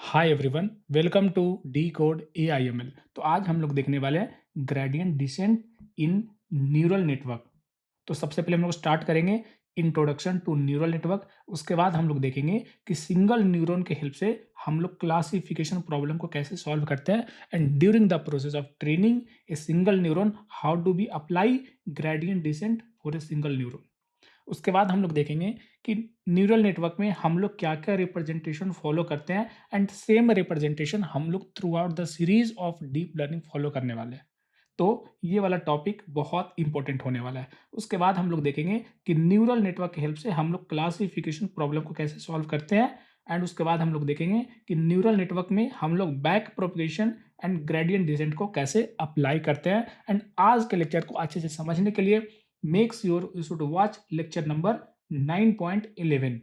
Hi everyone, welcome to the code AIML। तो आज हम लोग देखने वाले हैं gradient descent in neural network. तो सबसे पहले हम लोग स्टार्ट करेंगे इंट्रोडक्शन टू न्यूरल नेटवर्क। उसके बाद हम लोग देखेंगे कि सिंगल न्यूरॉन के हेल्प से हम लोग क्लासिफिकेशन प्रॉब्लम को कैसे सॉल्व करते हैं, and during the process of training a single neuron how do we apply gradient descent for a single neuron. उसके बाद हम लोग देखेंगे कि न्यूरल नेटवर्क में हम लोग क्या-क्या रिप्रेजेंटेशन फॉलो करते हैं, एंड सेम रिप्रेजेंटेशन हम लोग through out the series of deep learning follow करने वाले हैं। तो ये वाला टॉपिक बहुत इंपॉर्टेंट होने वाला है। उसके बाद हम लोग देखेंगे कि न्यूरल नेटवर्क की हेल्प से हम लोग क्लासिफिकेशन प्रॉब्लम को कैसे सॉल्व करते हैं, एंड उसके बाद हम लोग देखेंगे कि न्यूरल नेटवर्क में हम लोग back propagation and gradient descent को कैसे अप्लाई करते हैं। एंड आज के लेक्चर को अच्छे से समझने के लिए make sure you should watch lecture number 9.11।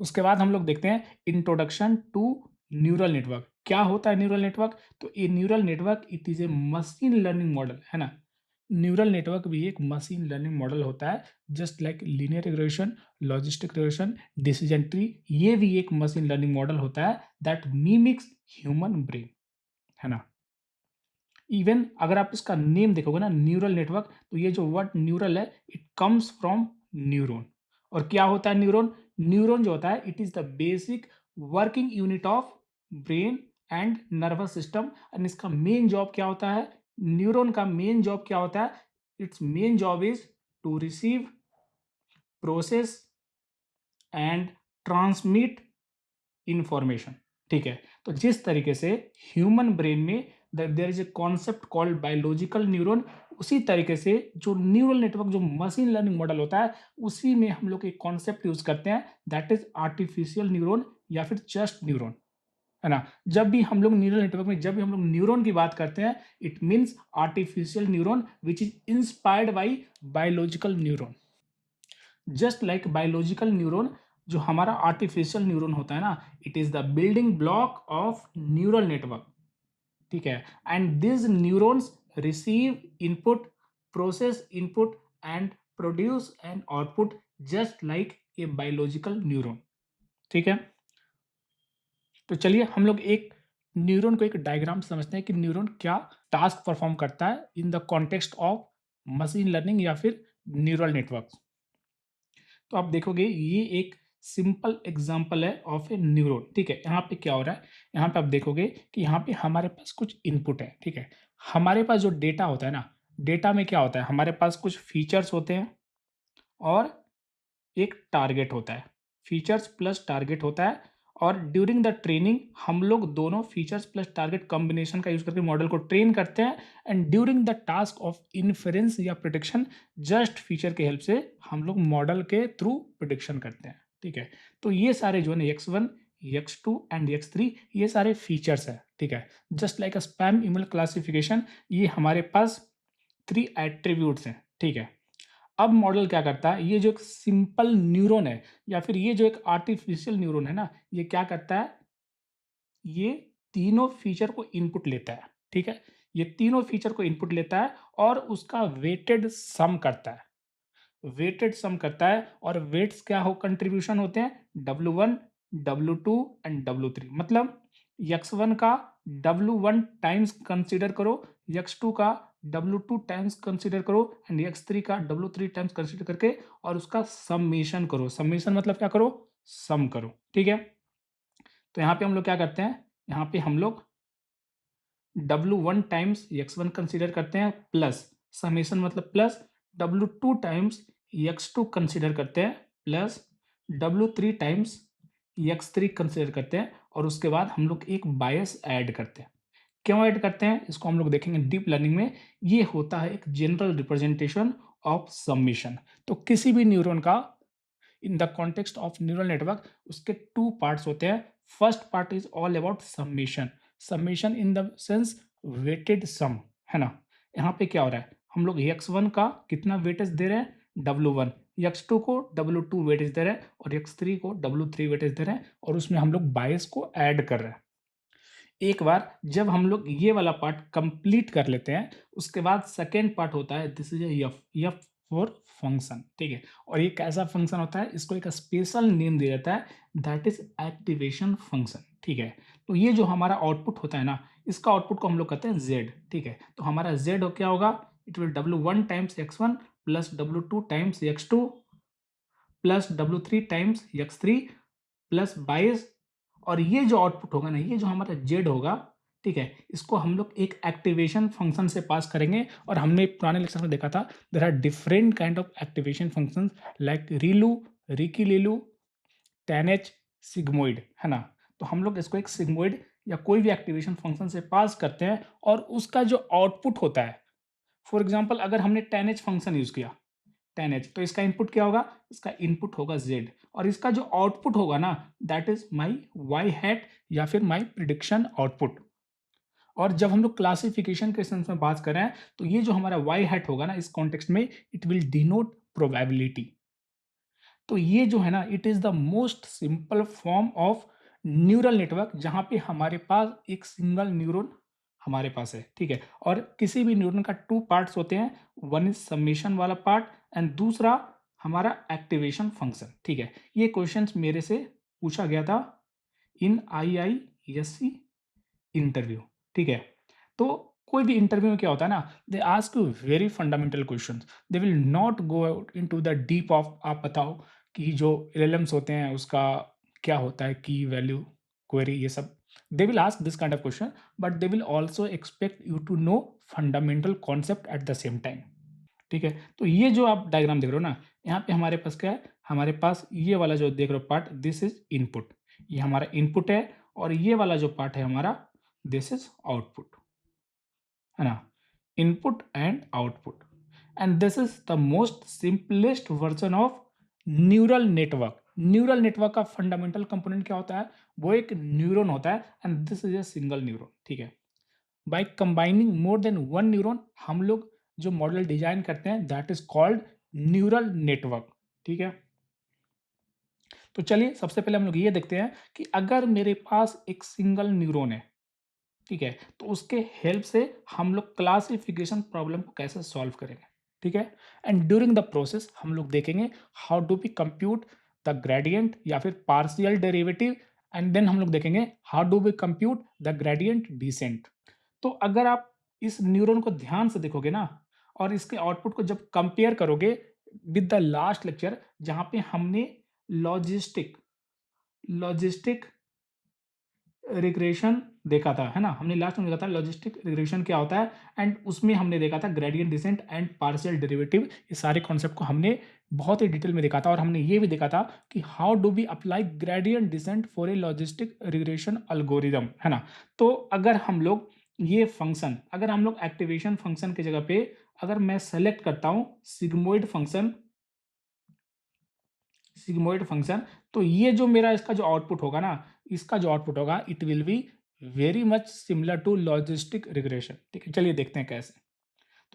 उसके बाद हम लोग देखते हैं इंट्रोडक्शन टू न्यूरल नेटवर्क। क्या होता है न्यूरल नेटवर्क? तो ये neural network it is a machine learning model, है ना। न्यूरल नेटवर्क भी एक मशीन लर्निंग मॉडल होता है, just like linear regression, logistic regression, decision tree. ये भी एक मशीन लर्निंग मॉडल होता है दैट मिमिक्स ह्यूमन ब्रेन, है ना। इवन अगर आप इसका नेम देखोगे ना, न्यूरल नेटवर्क, तो ये जो वर्ड न्यूरल है इट कम्स फ्रॉम न्यूरॉन। और क्या होता है न्यूरॉन? न्यूरॉन जो होता है it is the basic working unit of brain and nervous system. And इसका मेन जॉब क्या होता है? न्यूरॉन का मेन जॉब क्या होता है? Its main job is to receive, process and transmit information. ठीक है, तो जिस तरीके से ह्यूमन ब्रेन में there is a concept called biological neuron, उसी तरीके से जो न्यूरल नेटवर्क जो मशीन लर्निंग मॉडल होता है, उसी में हम लोग एक कॉन्सेप्ट यूज करते हैं दैट इज आर्टिफिशियल न्यूरॉन या फिर जस्ट न्यूरॉन, है ना। जब भी हम लोग न्यूरल नेटवर्क में जब भी हम लोग न्यूरॉन की बात करते हैं, it means artificial neuron which is inspired by biological neuron. Just like biological neuron, जो हमारा आर्टिफिशियल न्यूरॉन होता है ना, it is the building block of neural network. ठीक है, and this neurons receive input, process input and produce an output just like a biological neuron. ठीक है, तो चलिए हम लोग एक न्यूरॉन को एक डायग्राम समझते हैं कि न्यूरॉन क्या टास्क परफॉर्म करता है इन the context of machine learning या फिर न्यूरल नेटवर्क। तो आप देखोगे ये एक सिंपल एग्जांपल है ऑफ ए न्यूरॉन। ठीक है, यहाँ पे क्या हो रहा है? यहाँ पे आप देखोगे कि यहाँ पे हमारे पास कुछ इनपुट है। ठीक है, हमारे पास जो डेटा होता है ना, डेटा में क्या होता है? हमारे पास कुछ फीचर्स होते हैं और एक टारगेट होता है। फीचर्स प्लस टारगेट होता है, और ड्यूरिंग द ट्रेनिंग हम लोग दोनों फीचर्स प्लस टारगेट कॉम्बिनेशन का यूज करके मॉडल को ट्रेन करते हैं। And during the task of inference या प्रिडिक्शन, जस्ट फीचर के हेल्प से हम लोग मॉडल के थ्रू प्रिडिक्शन करते हैं। ठीक है, तो ये सारे जो है x1, x2 एंड x3, ये सारे फीचर्स है। ठीक है, just like a spam email classification, ये हमारे पास 3 एट्रीब्यूट्स हैं। ठीक है, अब मॉडल क्या करता है? ये जो एक सिंपल न्यूरॉन है या फिर ये जो एक आर्टिफिशियल न्यूरॉन है ना, ये क्या करता है? ये तीनों फीचर को इनपुट लेता है। ठीक है, ये तीनों फीचर को इनपुट लेता है और उसका वेटेड सम करता है। वेटेड सम करता है, और वेट्स क्या हो कंट्रीब्यूशन होते हैं? W1, W2 and W3। मतलब x1 का W1 टाइम्स कंसीडर करो, x2 का W2 टाइम्स कंसीडर करो, एंड x3 का W3 टाइम्स कंसीडर करके और उसका समेशन करो। समेशन मतलब क्या करो? सम करो। ठीक है, तो यहाँ पे हम लोग क्या करते हैं? यहाँ पे हम लोग W1 टाइम्स x1 कंसीडर करते हैं, प्लस समेशन मतलब plus W2 times x2 consider करते हैं, plus W3 times x3 consider करते हैं, और उसके बाद हम लोग एक बायस ऐड करते हैं। क्यों ऐड करते हैं इसको हम लोग देखेंगे डीप लर्निंग में। ये होता है एक जनरल रिप्रेजेंटेशन ऑफ समेशन। तो किसी भी न्यूरॉन का in the context of neural network उसके टू पार्ट्स होते हैं। First part is all about summation. Summation in the sense weighted sum, है ना। यहाँ पे क्या हो रहा है? हम लोग x1 का कितना वेटेज दे रहे हैं? W1, x2 को W2 वेटेज दे रहे हैं, और x3 को W3 वेटेज दे रहे हैं, और उसमें हम लोग बायस को ऐड कर रहे हैं। एक बार जब हम लोग ये वाला पार्ट कंप्लीट कर लेते हैं, उसके बाद सेकेंड पार्ट होता है, this is F. F for function, ठीक है। और ये कैसा फंक्शन होता है, इसको एक स्पेशल नेम दिया जाता है, दैट इज एक्टिवेशन फंक्शन, ठीक है। तो ये जो हमारा आउटपुट होता है ना, इसका आउटपुट को हम लोग कहते हैं जेड, ठीक है। तो हमारा जेड हो क्या होगा, it will W1 times x1 plus W2 times x2 plus W3 times x3 plus 22। और ये जो आउटपुट होगा ना, ये जो हमारा जेड होगा, ठीक है, इसको हम लोग एक एक्टिवेशन फंक्शन से पास करेंगे। और हमने पुराने लेक्चर में देखा था, there are different kind of activation functions like ReLU, leaky ReLU, tanh, sigmoid, है ना। तो हम लोग इसको एक सिग्मोइड या कोई भी एक्टिवेशन फंक्शन से पास करते हैं, और उसका जो आउटपुट होता है, फॉर एग्जाम्पल अगर हमने टेनएच फंक्शन यूज किया, 10h, तो इसका इनपुट क्या होगा, इसका इनपुट होगा z, और इसका जो आउटपुट होगा ना, that is my y hat या फिर माई प्रिडिक्शन आउटपुट। और जब हम लोग क्लासिफिकेशन के सेंस में बात कर रहे हैं, तो ये जो हमारा y हैट होगा ना, इस कॉन्टेक्स्ट में इट विल डिनोट प्रोबेबिलिटी। तो ये जो है ना, it is the most simple form of neural network, जहां पे हमारे पास एक सिंगल न्यूरॉन हमारे पास है, ठीक है। और किसी भी न्यूरॉन का टू पार्ट्स होते हैं, वन इज समेशन वाला पार्ट एंड दूसरा हमारा एक्टिवेशन फंक्शन, ठीक है। ये क्वेश्चंस मेरे से पूछा गया था इन IISc इंटरव्यू, ठीक है। तो कोई भी इंटरव्यू में क्या होता है ना, they ask you very fundamental questions, they will not go into the deep of, आप बताओ कि जो LLMs होते हैं उसका क्या होता है, की वैल्यू, क्वेरी, ये सब। They will ask this kind of question, but they will also expect you to know fundamental concept at the same time, ठीक है। तो ये जो आप डायग्राम देख रहे हो ना, यहाँ पे हमारे पास क्या है, हमारे पास ये वाला जो देख रहे हो पार्ट, दिस इज इनपुट, ये हमारा इनपुट है। और ये वाला जो पार्ट है हमारा, दिस इज आउटपुट, है ना, input and output. And this is the most simplest version of neural network. Neural network का फंडामेंटल कंपोनेंट क्या होता है, वो एक न्यूरॉन होता है, and this is A single neuron, ठीक है। By combining more than one neuron, हम लोग जो मॉडल डिजाइन करते हैं, that is called neural network, ठीक है। तो चलिए सबसे पहले हम लोग ये देखते हैं कि अगर मेरे पास एक सिंगल न्यूरॉन है, ठीक है, तो उसके हेल्प से हम लोग क्लासिफिकेशन प्रॉब्लम को कैसे सॉल्व करेंगे, ठीक है। एंड ड्यूरिंग द प्रोसेस हम लोग देखेंगे how do we compute the gradient या फिर पार्शियल डेरिवेटिव, एंड देन हम लोग देखेंगे how do we compute the gradient descent. तो अगर आप इस न्यूरॉन को ध्यान से देखोगे ना, और इसके आउटपुट को जब कंपेयर करोगे विद द लास्ट लेक्चर, जहां पे हमने लॉजिस्टिक लॉजिस्टिक रिग्रेशन देखा था, है ना, हमने लास्ट में देखा था लॉजिस्टिक रिग्रेशन क्या होता है, एंड उसमें हमने देखा था gradient descent and partial derivative. ये सारे कॉन्सेप्ट को हमने बहुत ही डिटेल में देखा था, और हमने ये भी देखा था कि how do we apply gradient descent for a logistic regression algorithm, है ना। तो अगर हम लोग ये फंक्शन, अगर हम लोग एक्टिवेशन फंक्शन की जगह पे अगर मैं सेलेक्ट करता हूँ सिग्मोइड फंक्शन, तो ये जो मेरा इसका जो आउटपुट होगा ना, इसका जो आउटपुट होगा, it will be very much similar to logistic regression, ठीक है। चलिए देखते हैं कैसे।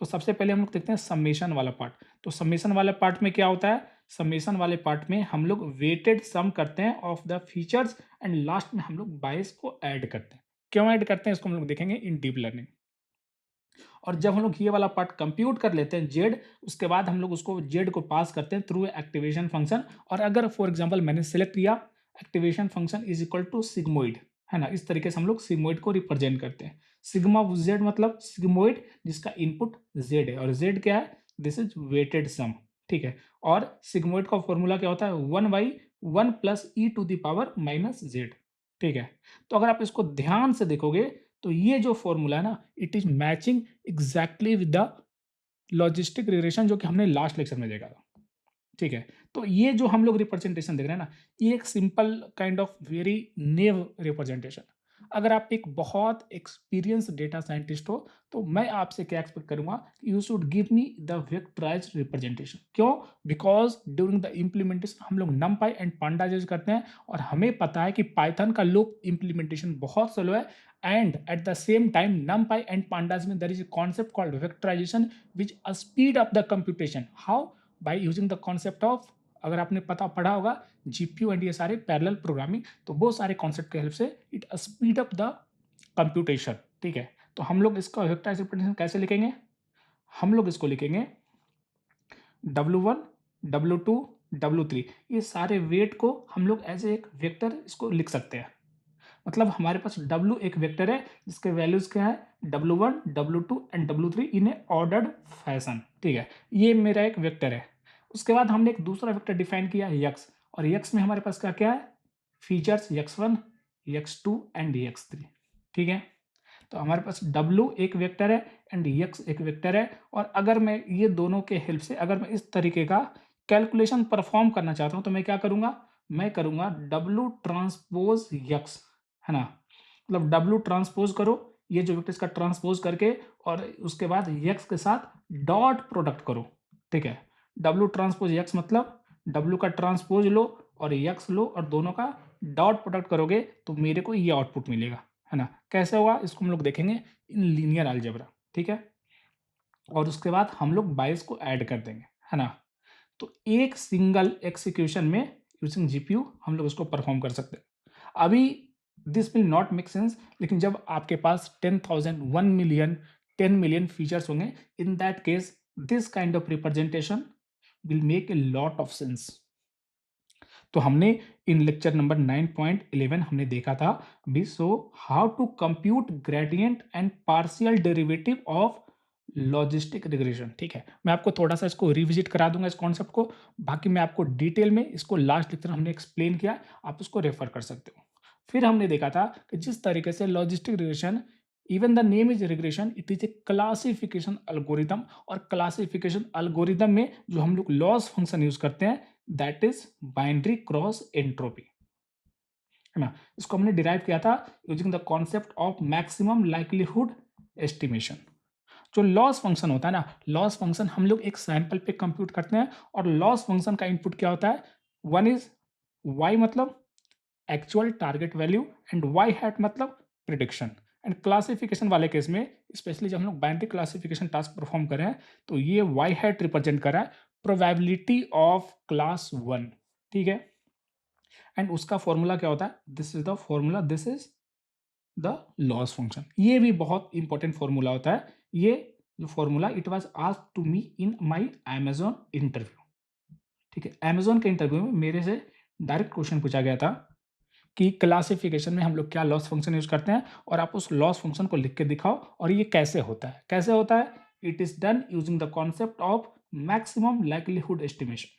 तो सबसे पहले हम लोग देखते हैं समेशन वाला पार्ट। तो समेशन वाले पार्ट में क्या होता है, समेशन वाले पार्ट में हम लोग वेटेड सम करते हैं of the features, and last में हम लोग बायस को ऐड करते हैं। क्यों ऐड करते हैं, इसको हम लोग देखेंगे इन डीप लर्निंग। और जब हम लोग ये वाला पार्ट कंप्यूट कर लेते हैं जेड, उसके बाद हम लोग उसको जेड को पास करते हैं थ्रू एक्टिवेशन फंक्शन। और अगर फॉर एग्जांपल मैंने सेलेक्ट किया activation function is equal to sigmoid, है ना, इस तरीके से हम लोग सिग्मोइड को रिप्रेजेंट करते हैं। सिग्मा जेड मतलब सिग्मोइड जिसका इनपुट जेड है, और जेड क्या है, दिस इज वेटेड सम, ठीक है। और सिग्मोइड का फॉर्मूला क्या होता है, 1/1 plus e to the power minus z, ठीक है। तो अगर आप इसको ध्यान से देखोगे, तो ये जो फॉर्मूला है ना, it is matching exactly with the logistic regression जो कि हमने लास्ट लेक्चर में देखा था, ठीक है। तो ये जो हम लोग रिप्रेजेंटेशन देख रहे हैं ना, ये एक simple kind of very naive representation. अगर आप एक बहुत एक्सपीरियंस डेटा साइंटिस्ट हो, तो मैं आपसे क्या एक्सपेक्ट करूंगा, you should give me the vectorised representation. क्यों, बिकॉज ड्यूरिंग द इम्प्लीमेंटेशन हम लोग नमपाई एंड पांडास यूज करते हैं, और हमें पता है कि पाइथन का लूप इम्प्लीमेंटेशन बहुत स्लो है, and at the same time numpy and pandas में there is a concept called vectorization which speed up the computation. How? By using the concept of, अगर आपने पढ़ा होगा जीपीयू एंड ये सारे पैरेलल प्रोग्रामिंग, तो वो सारे कॉन्सेप्ट के हेल्प से it speed up the computation, ठीक है। तो हम लोग इसका वेक्टराइज्ड रिप्रेजेंटेशन कैसे लिखेंगे, हम लोग इसको लिखेंगे W1, W2, W3 ये सारे वेट को हम लोग एज एक वेक्टर इसको लिख सकते हैं। मतलब हमारे पास W एक वेक्टर है जिसके वैल्यूज क्या है W1, W2 and W3 in A ordered fashion, ठीक है, ये मेरा एक वेक्टर है। उसके बाद हमने एक दूसरा वेक्टर डिफाइन किया x, और x में हमारे पास क्या क्या है, features x1, x2 and x3, ठीक है। तो हमारे पास W एक वेक्टर है एंड x एक वेक्टर है, और अगर मैं ये दोनों के हेल्प से अगर मैं इस तरीके का कैलकुलेशन परफॉर्म करना चाहता हूं तो मैं क्या करूंगा, मैं करूंगा W ट्रांसपोज x, है ना, मतलब W ट्रांसपोज करो, ये जो वेक्टर इसका ट्रांसपोज करके और उसके बाद x के साथ डॉट प्रोडक्ट करो, ठीक है। W ट्रांसपोज x मतलब W का ट्रांसपोज लो और x लो और दोनों का डॉट प्रोडक्ट करोगे तो मेरे को ये आउटपुट मिलेगा, है ना। कैसे होगा इसको हम लोग देखेंगे इन लीनियर अलजेब्रा, ठीक है। और उसके बाद हम लोग 22 को ऐड कर देंगे, है ना। तो एक सिंगल एक्सिक्यूशन में यूजिंग जीपीयू हम लोग उसको परफॉर्म कर सकते हैं। अभी this will not make sense, लेकिन जब आपके पास 10,000 1 मिलियन 10 मिलियन फीचर्स होंगे, in that case this kind of representation will make a lot of sense. तो हमने इन लेक्चर नंबर 9.11 हमने देखा था be so how to compute gradient and partial derivative of logistic regression, ठीक है। मैं आपको थोड़ा सा इसको रिविजिट करा दूंगा इस कॉन्सेप्ट को, बाकी मैं आपको डिटेल में इसको लास्ट लेक्चर हमने एक्सप्लेन किया, आप उसको रेफर कर सकते हो। फिर हमने देखा था कि जिस तरीके से logistic regression, even the name is regression, it is a classification algorithm, और क्लासिफिकेशन अल्गोरिदम में जो हम लोग लॉस फंक्शन यूज करते हैं that is binary cross entropy, है ना। इसको हमने डिराइव किया था using the concept of maximum likelihood estimation. जो लॉस फंक्शन होता है ना, लॉस फंक्शन हम लोग एक सैंपल पे कंप्यूट करते हैं, और लॉस फंक्शन का इनपुट क्या होता है, वन इज वाई मतलब actual target value and y hat मतलब प्रिडिक्शन। एंड क्लासिफिकेशन वाले केस में स्पेशली जब हम लोग बाइनरी क्लासिफिकेशन टास्क परफॉर्म कर रहे हैं तो ये वाई हैट रिप्रेजेंट कर रहा है प्रोबेबिलिटी ऑफ क्लास 1, ठीक है। एंड उसका फॉर्मूला क्या होता है, this is the formula, this is the loss function. ये भी बहुत इंपॉर्टेंट फॉर्मूला होता है। ये जो formula it was asked to me in my Amazon interview, ठीक है। अमेज़न के इंटरव्यू में मेरे से डायरेक्ट क्वेश्चन पूछा गया था कि क्लासिफिकेशन में हम लोग क्या लॉस फंक्शन यूज करते हैं, और आप उस लॉस फंक्शन को लिख के दिखाओ, और ये कैसे होता है, कैसे होता है, it is done using the concept of maximum likelihood estimation.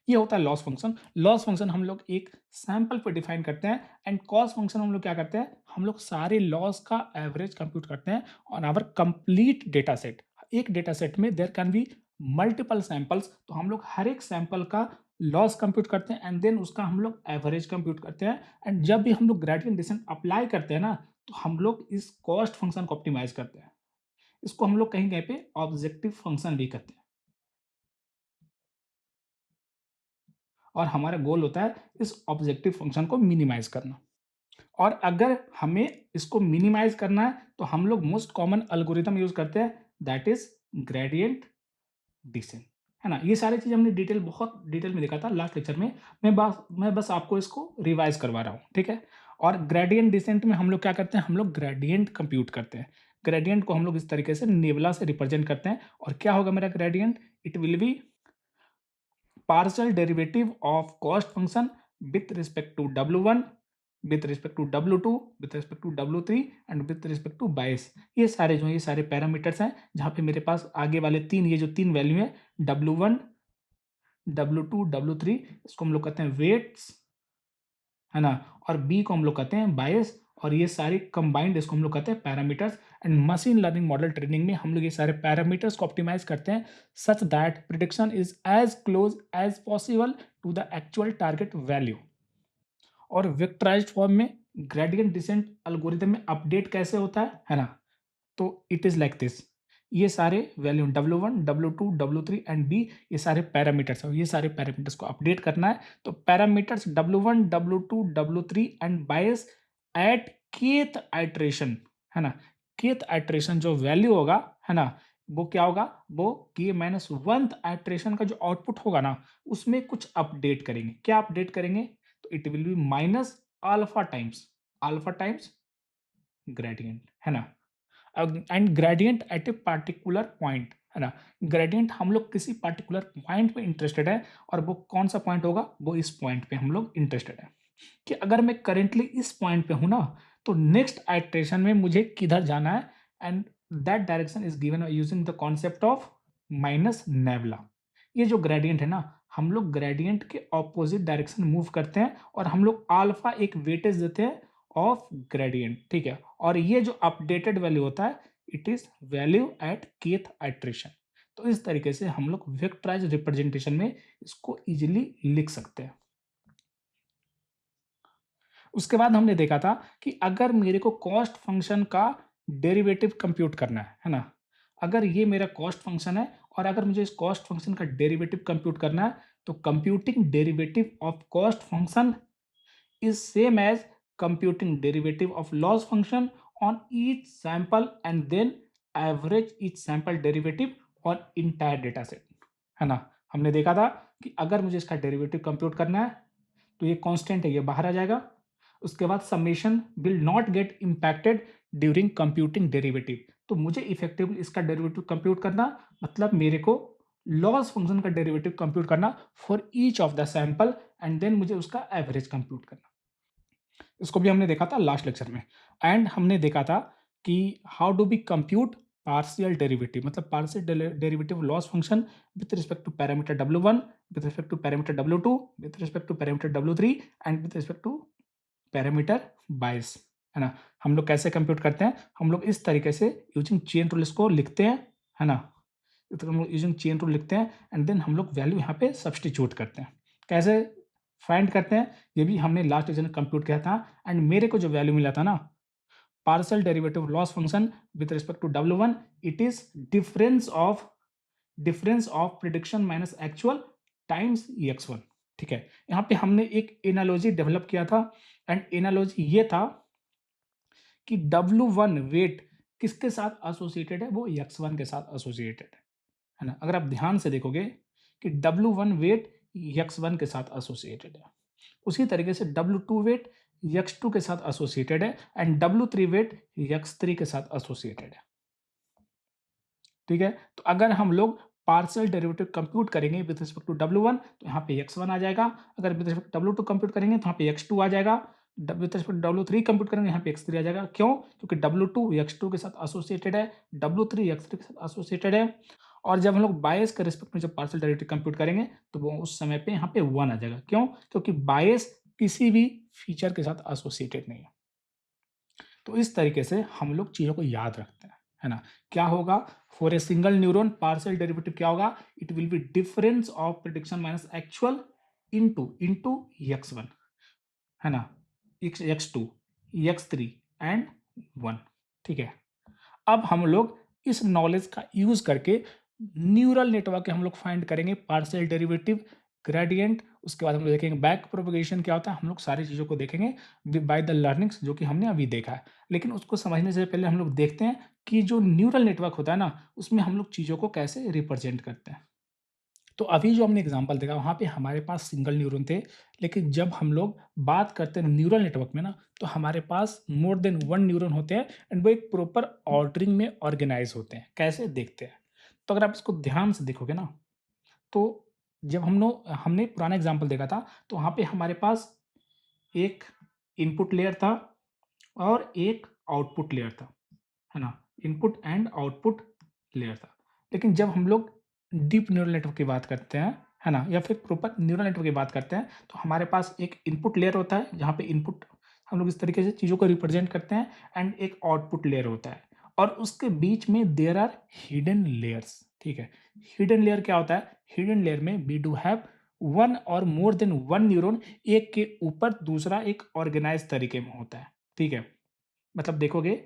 ये होता है लॉस फंक्शन। लॉस फंक्शन हम लोग एक सैंपल पे डिफाइन करते हैं, एंड कॉस्ट फंक्शन हम लोग क्या करते हैं, हम लोग सारे लॉस का एवरेज कंप्यूट करते हैं on our complete data set. एक डेटा सेट में there can be multiple samples, तो हम लोग हर एक सैंपल का लॉस कंप्यूट करते हैं एंड देन उसका हम लोग एवरेज कंप्यूट करते हैं। एंड जब भी हम लोग ग्रेडियंट डिसेंट अप्लाई करते हैं ना, तो हम लोग इस कॉस्ट फंक्शन को ऑप्टिमाइज करते हैं। इसको हम लोग कहीं कहीं पे ऑब्जेक्टिव फंक्शन भी कहते हैं, और हमारा गोल होता है इस ऑब्जेक्टिव फंक्शन को मिनिमाइज करना। और अगर हमें इसको मिनिमाइज करना है तो हम लोग मोस्ट कॉमन एल्गोरिथम यूज करते हैं दैट इज ग्रेडियंट डिसेंट, है ना। ये सारी चीज हमने डिटेल बहुत डिटेल में देखा था लास्ट लेक्चर में। मैं बस आपको इसको रिवाइज करवा रहा हूँ, ठीक है। और ग्रेडियंट डिसेंट में हम लोग क्या करते हैं, हम लोग ग्रेडियंट कंप्यूट करते हैं। ग्रेडियंट को हम लोग इस तरीके से नेबुला से रिप्रेजेंट करते हैं, और क्या होगा मेरा gradient, it will B partial derivative of cost function with respect to W1, with respect to W2, with respect to W3 and with respect to बायस। ये सारे जो ये सारे पैरामीटर्स हैं जहाँ पे मेरे पास आगे वाले तीन, ये जो तीन वैल्यू है W1, W2, W3, इसको हम लोग कहते हैं वेट्स, है ना। और बी को हम लोग कहते हैं बायस, और ये सारे कंबाइंड इसको हम लोग कहते हैं parameters. And machine learning model training में हम लोग ये सारे पैरामीटर्स को ऑप्टिमाइज करते हैं such that prediction is as close as possible to the actual target value. और वेक्टराइज्ड फॉर्म में ग्रेडियंट डिसेंट एल्गोरिथम में अपडेट कैसे होता है ना। तो इट इज लाइक दिस, ये सारे value W1, W2, W3 and B, ये सारे पैरामीटर्स है, ये सारे पैरामीटर्स को अपडेट करना है। तो parameters W1, W2, W3 and bias at kth iteration, है ना। kth आइट्रेशन जो वैल्यू होगा, है ना, वो क्या होगा, वो k-1th आइट्रेशन का जो आउटपुट होगा ना, उसमें कुछ अपडेट करेंगे। क्या अपडेट करेंगे, तो it will be minus alpha times gradient, है ना। And gradient at a particular point, है ना? ग्रेडियंट हम लोग किसी पार्टिकुलर पॉइंट पे इंटरेस्टेड है और वो कौन-सा पॉइंट होगा? वो इस पॉइंट पे हम लोग इंटरेस्टेड है। कि अगर मैं करंटली इस पॉइंट पे हूँ ना, तो नेक्स्ट आइटरेशन में मुझे किधर जाना है and that direction is given using the concept of minus nebula. ये जो ग्रेडियंट है ना, हम लोग ग्रेडियंट के ऑपोजिट डायरेक्शन मूव करते हैं और हम लोग अल्फा एक वेटेज देते हैं ऑफ ग्रेडियंट, ठीक है? और ये जो अपडेटेड वैल्यू होता है, it is value at kth iteration. तो इस तरीके से हम लोग वेक्टराइज्ड रिप्रेजेंटेशन में इसको ईज़िली लिख सकते हैं। उसके बाद हमने देखा था कि अगर मेरे को कॉस्ट फंक्शन का डेरिवेटिव कंप्यूट करना है ना? अगर ये मेरा कॉस्ट फंक्शन है और अगर मुझे इस कॉस्ट फंक्शन का डेरिवेटिव कंप्यूट करना है, तो computing derivative of cost function is same as computing derivative of loss function on each sample and then average each sample derivative on entire data set, है ना? हमने देखा था कि अगर मुझे इसका डेरिवेटिव कंप्यूट करना है, तो ये कांस्टेंट है, ये बाहर आ जाएगा। उसके बाद summation will not gate impacted during computing derivative. तो मुझे इफेक्टिवली इसका डेरिवेटिव कंप्यूट करना, मतलब मेरे को लॉस फंक्शन का डेरिवेटिव कंप्यूट करना for each of the sample and then मुझे उसका एवरेज कंप्यूट करना। इसको भी हमने देखा था लास्ट लेक्चर में। एंड हमने देखा था कि how do we compute partial derivative, मतलब partial derivative loss function with respect to parameter w1, with respect to parameter w2, with respect to parameter w3 and with respect to parameter bias, है ना? हम लोग कैसे compute करते हैं? हम लोग इस तरीके से यूजिंग चेन रूल इसको लिखते हैं, है ना? तो हम लोग यूजिंग चेन रूल लिखते हैं एंड देन हम लोग वैल्यू यहाँ पे सब्स्टिट्यूट करते हैं। कैसे फाइंड करते हैं? ये भी हमने लास्ट लेक्चर में कंप्यूट किया था एंड मेरे को जो वैल्यू मिला था ना, partial derivative loss function with respect to w1, it is difference of prediction minus actual times x1, ठीक है? यहाँ पे हमने एक एनालॉजी डेवलप किया था एंड एनालॉजी ये था कि w1 वेट किसके साथ एसोसिएटेड है? वो x1 के साथ एसोसिएटेड है ना? अगर आप ध्यान से देखोगे कि w1 वेट x1 के साथ एसोसिएटेड है। उसी तरीके से w2 वेट x2 के साथ एसोसिएटेड है एंड w3 वेट x3 के साथ एसोसिएटेड है, ठीक है? तो अगर हम लोग पार्शियल डेरिवेटिव कंप्यूट करेंगे विद रिस्पेक्ट टू w1, तो यहाँ पे x1 आ जाएगा। अगर with respect to w2 compute करेंगे तो यहाँ पे x2 आ जाएगा। With respect to w3 compute करेंगे यहाँ पे x3 आ जाएगा। क्यों? क्योंकि w2 x2 के साथ एसोसिएटेड है, w3 x3 के साथ एसोसिएटेड है। और जब हम लोग बायस के रिस्पेक्ट में जब पार्शियल डेरिवेटिव कंप्यूट करेंगे, तो वो उस समय पे यहाँ पे 1 आ जाएगा। क्यों? क्योंकि बायस किसी भी फीचर के साथ एसोसिएटेड नहीं है। तो इस तरीके से हम लोग चीज़ों को याद रखते हैं, है ना? क्या होगा? For a single neuron partial derivative क्या होगा? It will B difference of prediction minus actual into x1, है ना? x2, x3 एंड 1, ठीक है? अब हम लोग इस नॉलेज का यूज़ करके न्यूरल नेटवर्क के हम लोग फाइंड करेंगे पार्शियल डेरिवेटिव, ग्रेडियंट, उसके बाद हम लोग देखेंगे बैक प्रोपगेशन क्या होता है, हम लोग सारी चीज़ों को देखेंगे बाय द लर्निंग्स जो कि हमने अभी देखा है। लेकिन उसको समझने से पहले हम लोग देखते हैं कि जो न्यूरल नेटवर्क होता है ना, उसमें हम लोग चीज़ों को कैसे रिप्रेजेंट करते हैं। तो अभी जो हमने एग्जांपल देखा वहाँ पे हमारे पास सिंगल न्यूरॉन थे, लेकिन जब हम लोग बात करते हैं न्यूरल नेटवर्क में ना, तो हमारे पास मोर देन 1 न्यूरॉन होते हैं एंड वो एक प्रॉपर ऑर्डरिंग में ऑर्गेनाइज़ होते हैं। कैसे? देखते हैं। तो अगर आप इसको ध्यान से देखोगे ना, तो जब हमने पुराना एग्जांपल देखा था, तो वहाँ पे हमारे पास एक इनपुट लेयर था और एक आउटपुट लेयर था, है ना? इनपुट एंड आउटपुट लेयर था। लेकिन जब हम लोग डीप न्यूरल नेटवर्क की बात करते हैं, है ना? या फिर प्रॉपर न्यूरल नेटवर्क की बात करते हैं, तो हमारे पास एक इनपुट लेयर होता है, जहाँ पे इनपुट हम लोग इस तरीके से चीज़ों को रिप्रेजेंट करते हैं एंड एक आउटपुट लेयर होता है और उसके बीच में देयर आर हिडन लेयर्स, ठीक है? हिडन लेयर क्या होता है? हिडन लेयर में वी डू हैव 1 और मोर देन 1 न्यूरॉन, एक के ऊपर दूसरा एक ऑर्गेनाइज़ तरीके में होता है, ठीक है? मतलब देखोगे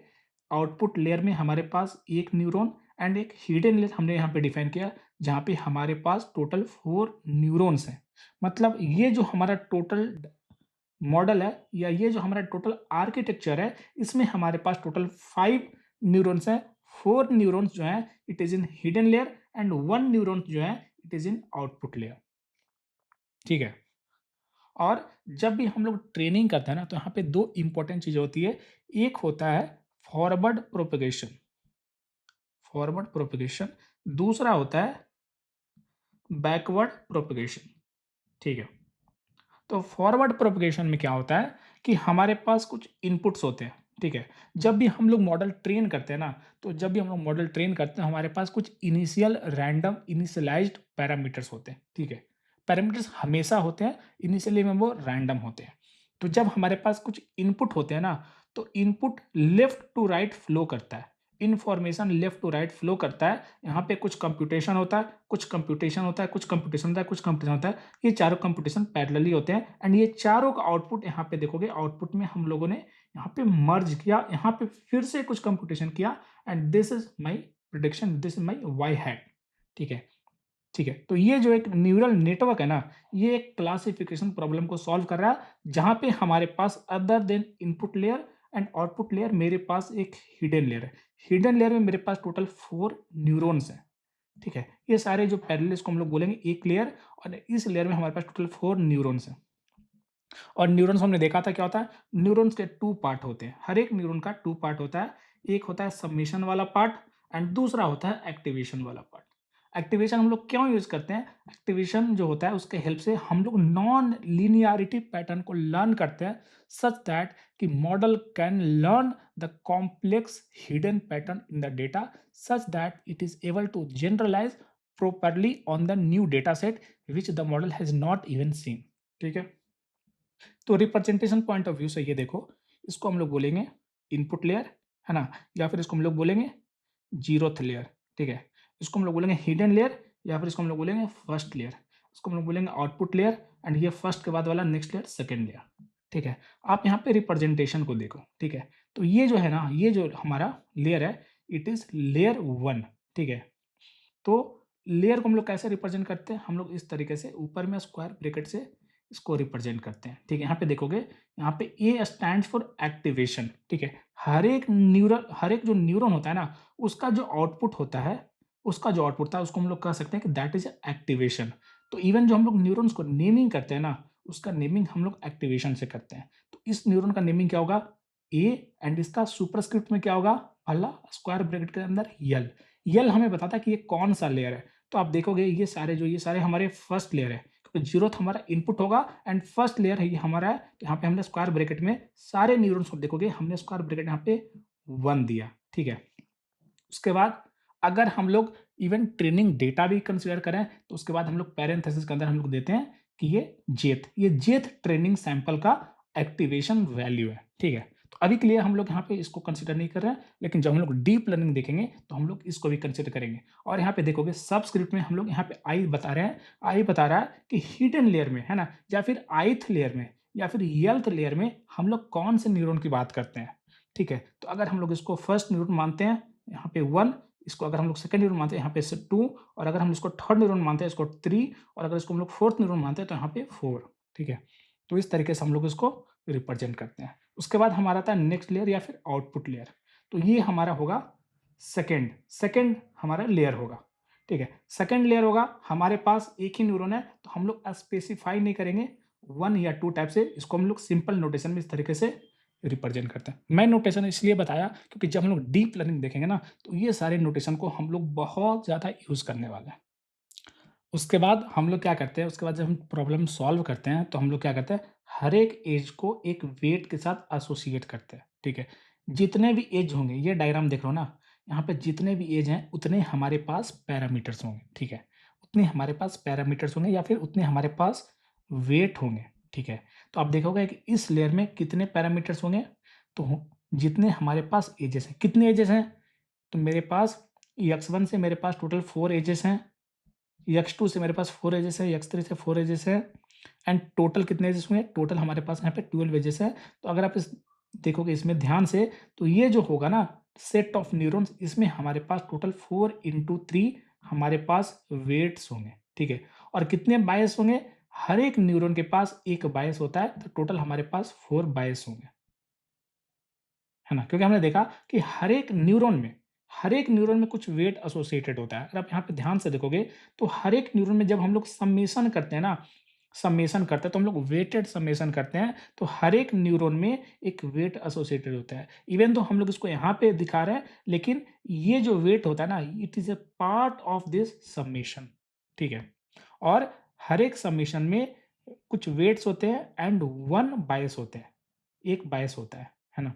आउटपुट लेयर में हमारे पास एक न्यूरॉन एंड एक हिडन लेयर हमने यहाँ पे डिफाइन किया, जहाँ पे हमारे पास टोटल 4 न्यूरॉन्स हैं। मतलब ये जो हमारा टोटल मॉडल है या ये जो हमारा टोटल आर्किटेक्चर है, इसमें हमारे पास टोटल 5 न्यूरॉन्स हैं। 4 न्यूरॉन्स जो हैं it is in hidden layer and 1 neuron जो है it is in output layer, ठीक है? और जब भी हम लोग ट्रेनिंग करते हैं ना, तो यहाँ पे 2 इम्पोर्टेंट चीज़ें होती है। एक होता है फॉरवर्ड प्रोपेगेशन, फॉरवर्ड प्रोपेगेशन दूसरा होता है बैकवर्ड प्रोपगेशन, ठीक है। तो फॉरवर्ड प्रोपगेशन में क्या होता है कि हमारे पास कुछ इनपुट्स होते हैं, ठीक है। जब भी हम लोग मॉडल ट्रेन करते हैं ना, तो जब भी हम लोग मॉडल ट्रेन करते हैं हमारे पास कुछ इनिशियल रैंडम इनिशियलाइज्ड पैरामीटर्स होते हैं, ठीक है। पैरामीटर्स हमेशा होते हैं, इनिशियली में वो रैंडम होते हैं। तो जब हमारे पास कुछ इनपुट होते हैं ना, तो input left to right flow करता है, information left to right flow करता है। यहाँ पे कुछ कंप्यूटेशन होता है, कुछ कंप्यूटेशन होता है, कुछ कंप्यूटेशन होता है, कुछ कंप्यूटेशन होता है। ये चारों कंप्यूटेशन पैरेलली होते हैं एंड ये चारों का आउटपुट यहाँ पे देखोगे, आउटपुट में हम लोगों ने यहाँ पे मर्ज किया, यहाँ पे फिर से कुछ कंप्यूटेशन किया and this is my prediction, this is my y hat, ठीक है। ठीक है, तो ये जो एक न्यूरल नेटवर्क है ना, ये एक क्लासिफिकेशन प्रॉब्लम को सॉल्व कर रहा है, जहाँ पे हमारे पास other than input layer and output layer मेरे पास एक हिडन लेयर है। हिडन लेयर में मेरे पास टोटल 4 न्यूरॉन्स हैं, ठीक है। ये सारे जो पैरेलल इसको हम लोग बोलेंगे एक लेयर, और इस लेयर में हमारे पास टोटल 4 न्यूरॉन्स हैं। और न्यूरॉन्स हमने देखा था क्या होता है, न्यूरॉन्स के 2 पार्ट होते हैं, हर एक न्यूरॉन का 2 पार्ट होता है। एक होता है सबमिशन वाला पार्ट एंड दूसरा होता है एक्टिवेशन वाला पार्ट। एक्टिवेशन हम लोग क्यों यूज़ करते हैं? एक्टिवेशन जो होता है उसके हेल्प से हम लोग नॉन लीनियरिटी पैटर्न को लर्न करते हैं, सच दैट कि model can learn the complex hidden pattern in the data, such that it is able to generalise properly on the new data set which the model has not even seen, ठीक है। तो representation point of view से ये देखो, इसको हम लोग बोलेंगे इनपुट लेयर, है ना? या फिर इसको हम लोग बोलेंगे ज़ीरोथ लेयर, ठीक है? इसको हम लोग बोलेंगे हिडन लेयर, या फिर इसको हम लोग बोलेंगे फर्स्ट लेयर। इसको हम लोग बोलेंगे आउटपुट लेयर एंड ये फर्स्ट के बाद वाला नेक्स्ट लेयर सेकंड लेयर, ठीक है? आप यहाँ पे रिप्रेजेंटेशन को देखो, ठीक है? तो ये जो है ना, ये जो हमारा लेयर है, इट इज़ लेयर 1, ठीक है? तो लेयर को हम लोग कैसे रिप्रेजेंट करते हैं? हम लोग इस तरीके से ऊपर में स्क्वायर ब्रैकेट से इसको रिप्रेजेंट करते हैं, ठीक है। यहाँ पे देखोगे, यहाँ पे ए स्टैंड्स फॉर एक्टिवेशन, ठीक है। हर एक जो न्यूरॉन होता है ना, उसका जो आउटपुट होता है, उसका जो आउटपुट था उसको हम लोग कह सकते हैं कि दैट इज एक्टिवेशन। तो इवन जो हम लोग न्यूरॉन्स को नेमिंग करते हैं ना, उसका नेमिंग हम लोग एक्टिवेशन से करते हैं। तो इस न्यूरॉन का नेमिंग क्या होगा? ए, एंड इसका सुपरस्क्रिप्ट में क्या होगा? पहला स्क्वायर ब्रैकेट के अंदर यल। यल हमें बताता है कि ये कौन सा लेयर है। तो आप देखोगे ये सारे हमारे फर्स्ट लेयर है, क्योंकि जीरोथ हमारा इनपुट होगा एंड फर्स्ट लेयर है ये हमारा है। तो यहाँ पे हमने स्क्वायर ब्रैकेट में सारे न्यूरॉन्स को देखोगे, हमने स्क्वायर ब्रैकेट यहाँ पे 1 दिया, ठीक है। उसके बाद अगर हम लोग इवन ट्रेनिंग डेटा भी कंसीडर करें, तो उसके बाद हम लोग पैरेंथेसिस के अंदर हम लोग देते हैं कि ये जेथ ट्रेनिंग सैंपल का एक्टिवेशन वैल्यू है, ठीक है। तो अभी के लिए हम लोग यहाँ पे इसको कंसीडर नहीं कर रहे हैं, लेकिन जब हम लोग डीप लर्निंग देखेंगे तो हम लोग इसको भी कंसीडर करेंगे। और यहाँ पे देखोगे सबस्क्रिप्ट में हम लोग यहाँ पे आई बता रहे हैं, आई बता रहा है कि हिडन लेयर में, है ना, या फिर ith लेयर में या फिर येल्थ लेयर में हम लोग कौन से न्यूरॉन की बात करते हैं, ठीक है। तो अगर हम लोग इसको फर्स्ट न्यूरॉन मानते हैं यहाँ पे 1, इसको अगर हम लोग सेकंड न्यूरॉन मानते हैं यहाँ पे 2, और अगर हम इसको थर्ड न्यूरॉन मानते हैं इसको 3, और अगर इसको हम लोग फोर्थ न्यूरॉन मानते हैं तो यहाँ पे 4, ठीक है। तो इस तरीके से हम लोग इसको रिप्रेजेंट करते हैं। उसके बाद हमारा आता है नेक्स्ट लेयर या फिर आउटपुट लेयर। तो ये हमारा होगा सेकंड सेकंड हमारा लेयर होगा, ठीक है। सेकंड लेयर होगा, हमारे पास एक ही न्यूरॉन है, तो हम लोग स्पेसिफाई नहीं करेंगे 1 या 2 टाइप से, इसको हम लोग सिंपल नोटेशन में इस तरीके से रिप्रेजेंट करते हैं। मैं नोटेशन इसलिए बताया क्योंकि जब हम लोग डीप लर्निंग देखेंगे ना, तो ये सारे नोटेशन को हम लोग बहुत ज़्यादा यूज़ करने वाले हैं। उसके बाद हम लोग क्या करते हैं, उसके बाद जब हम प्रॉब्लम सॉल्व करते हैं, तो हम लोग क्या करते हैं, हर एक एज को एक वेट के साथ एसोसिएट करते हैं, ठीक है। जितने भी एज होंगे, ये डायग्राम देख रहे हो ना, यहाँ पे जितने भी एज हैं उतने हमारे पास पैरामीटर्स होंगे, ठीक है। उतने हमारे पास पैरामीटर्स होंगे या फिर उतने हमारे पास वेट होंगे, ठीक है। तो आप देखोगे कि इस लेयर में कितने पैरामीटर्स होंगे, तो जितने हमारे पास एजेस हैं, कितने एजेस हैं, तो मेरे पास x1 से मेरे पास टोटल 4 एजेस हैं, x2 से मेरे पास 4 एजेस है, x3 से 4 एजेस है, एंड टोटल कितने एजेस हुए? टोटल हमारे पास यहाँ पे 12 एजेस है। तो अगर आप इस देखोगे इसमें ध्यान से, तो ये जो होगा ना सेट ऑफ न्यूरॉन्स, इसमें हमारे पास टोटल 4 इंटू 3 हमारे पास वेट्स होंगे, ठीक है। और कितने बायस होंगे? हर एक न्यूरॉन के पास एक बायस होता है, तो टोटल हमारे पास 4 बायस होंगे, है ना? क्योंकि हमने देखा कि हर एक न्यूरॉन में कुछ वेट एसोसिएटेड होता है। अगर आप यहाँ पे ध्यान से देखोगे, तो हर एक न्यूरॉन में जब हम लोग सम्मेशन करते हैं ना, समेशन करते हैं, तो हम लोग वेटेड समेशन करते हैं, तो हर एक न्यूरॉन में एक वेट एसोसिएटेड होता है। इवन तो हम लोग इसको यहाँ पे दिखा रहे हैं, लेकिन ये जो वेट होता है ना, it is a part of this summation, ठीक है? और हर एक समेशन में कुछ वेट्स होते हैं एंड 1 बायस होते हैं, एक बायस होता है ना?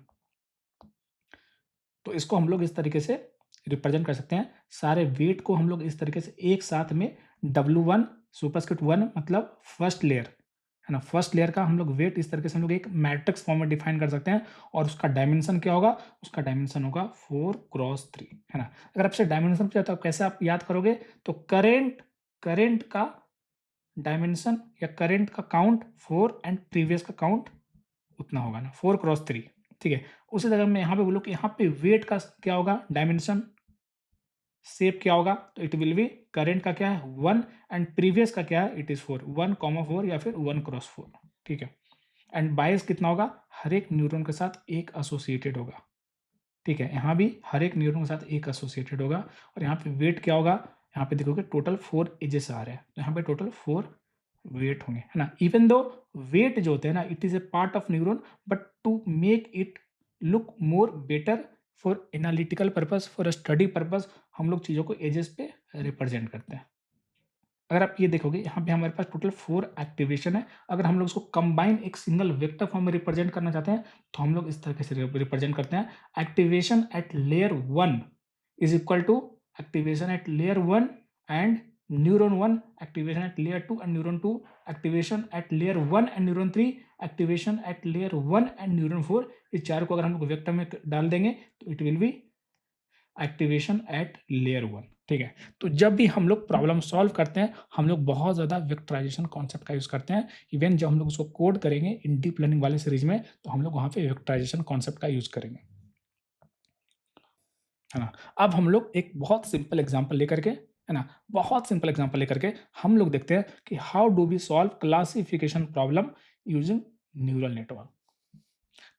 तो इसको हम लोग इस तरीके से रिप्रेजेंट कर सकते हैं। सारे वेट को हम लोग इस तरीके से एक साथ में W1 सुपरस्क्रिप्ट 1 मतलब फर्स्ट लेयर, है ना? फर्स्ट लेयर का हम लोग वेट इस तरीके से हम लोग एक मैट्रिक्स फॉर्म में डिफाइन कर सकते हैं और उसका डायमेंशन क्या होगा? उसका डायमेंशन होगा 4x3, है ना? अगर आपसे डायमेंशन पूछा तो कैसे आप याद करोगे? तो करंट का डायमेंशन या करंट का काउंट 4 एंड प्रीवियस का काउंट उतना होगा ना, 4x3, ठीक है? उसी तरह मैं यहाँ पे बोलूँ कि यहाँ पे वेट का क्या होगा डायमेंशन, शेप क्या होगा? तो इट विल बी करंट का क्या है 1 एंड प्रीवियस का क्या है? इट इज़ 4, 1, 4 या फिर 1x4, ठीक है? एंड बायस कितना होगा? हर एक न्यूरॉन के साथ एक एसोसिएटेड होगा, ठीक है? यहाँ भी हर एक न्यूरॉन के साथ एक एसोसिएटेड होगा और यहाँ पे वेट क्या होगा? यहाँ पे देखोगे टोटल 4 एजेस आ रहे हैं, तो यहाँ पे टोटल 4 वेट होंगे, है ना? इवन दो वेट जो होते हैं ना, it is a part of neuron, but to make it look more better for analytical purpose, for study purpose, हम लोग चीज़ों को एजेस पे रिप्रेजेंट करते हैं। अगर आप ये देखोगे यहाँ पे हमारे पास टोटल 4 एक्टिवेशन है। अगर हम लोग उसको कंबाइन एक सिंगल वेक्टर फॉर्म में रिप्रेजेंट करना चाहते हैं, तो हम लोग इस तरीके से रिप्रेजेंट करते हैं। Activation at layer 1 is equal to activation at layer 1 and neuron 1, activation at layer 2 and neuron 2, activation at layer 1 and neuron 3, activation at layer 1 and neuron 4। इस चार को अगर हम लोग वेक्टर में डाल देंगे तो it will be activation at layer 1, ठीक है? तो जब भी हम लोग प्रॉब्लम सॉल्व करते हैं, हम लोग बहुत ज़्यादा वेक्टराइजेशन कॉन्सेप्ट का यूज़ करते हैं। इवन जब हम लोग उसको कोड करेंगे इन डीप लर्निंग वाले सीरीज में, तो हम लोग वहाँ पे वेक्टराइजेशन कॉन्सेप्ट का यूज़ करेंगे, है ना? अब हम लोग एक बहुत सिंपल एग्जांपल लेकर के, है ना? बहुत सिंपल एग्जांपल लेकर के हम लोग देखते हैं कि how do we solve classification problem using neural network.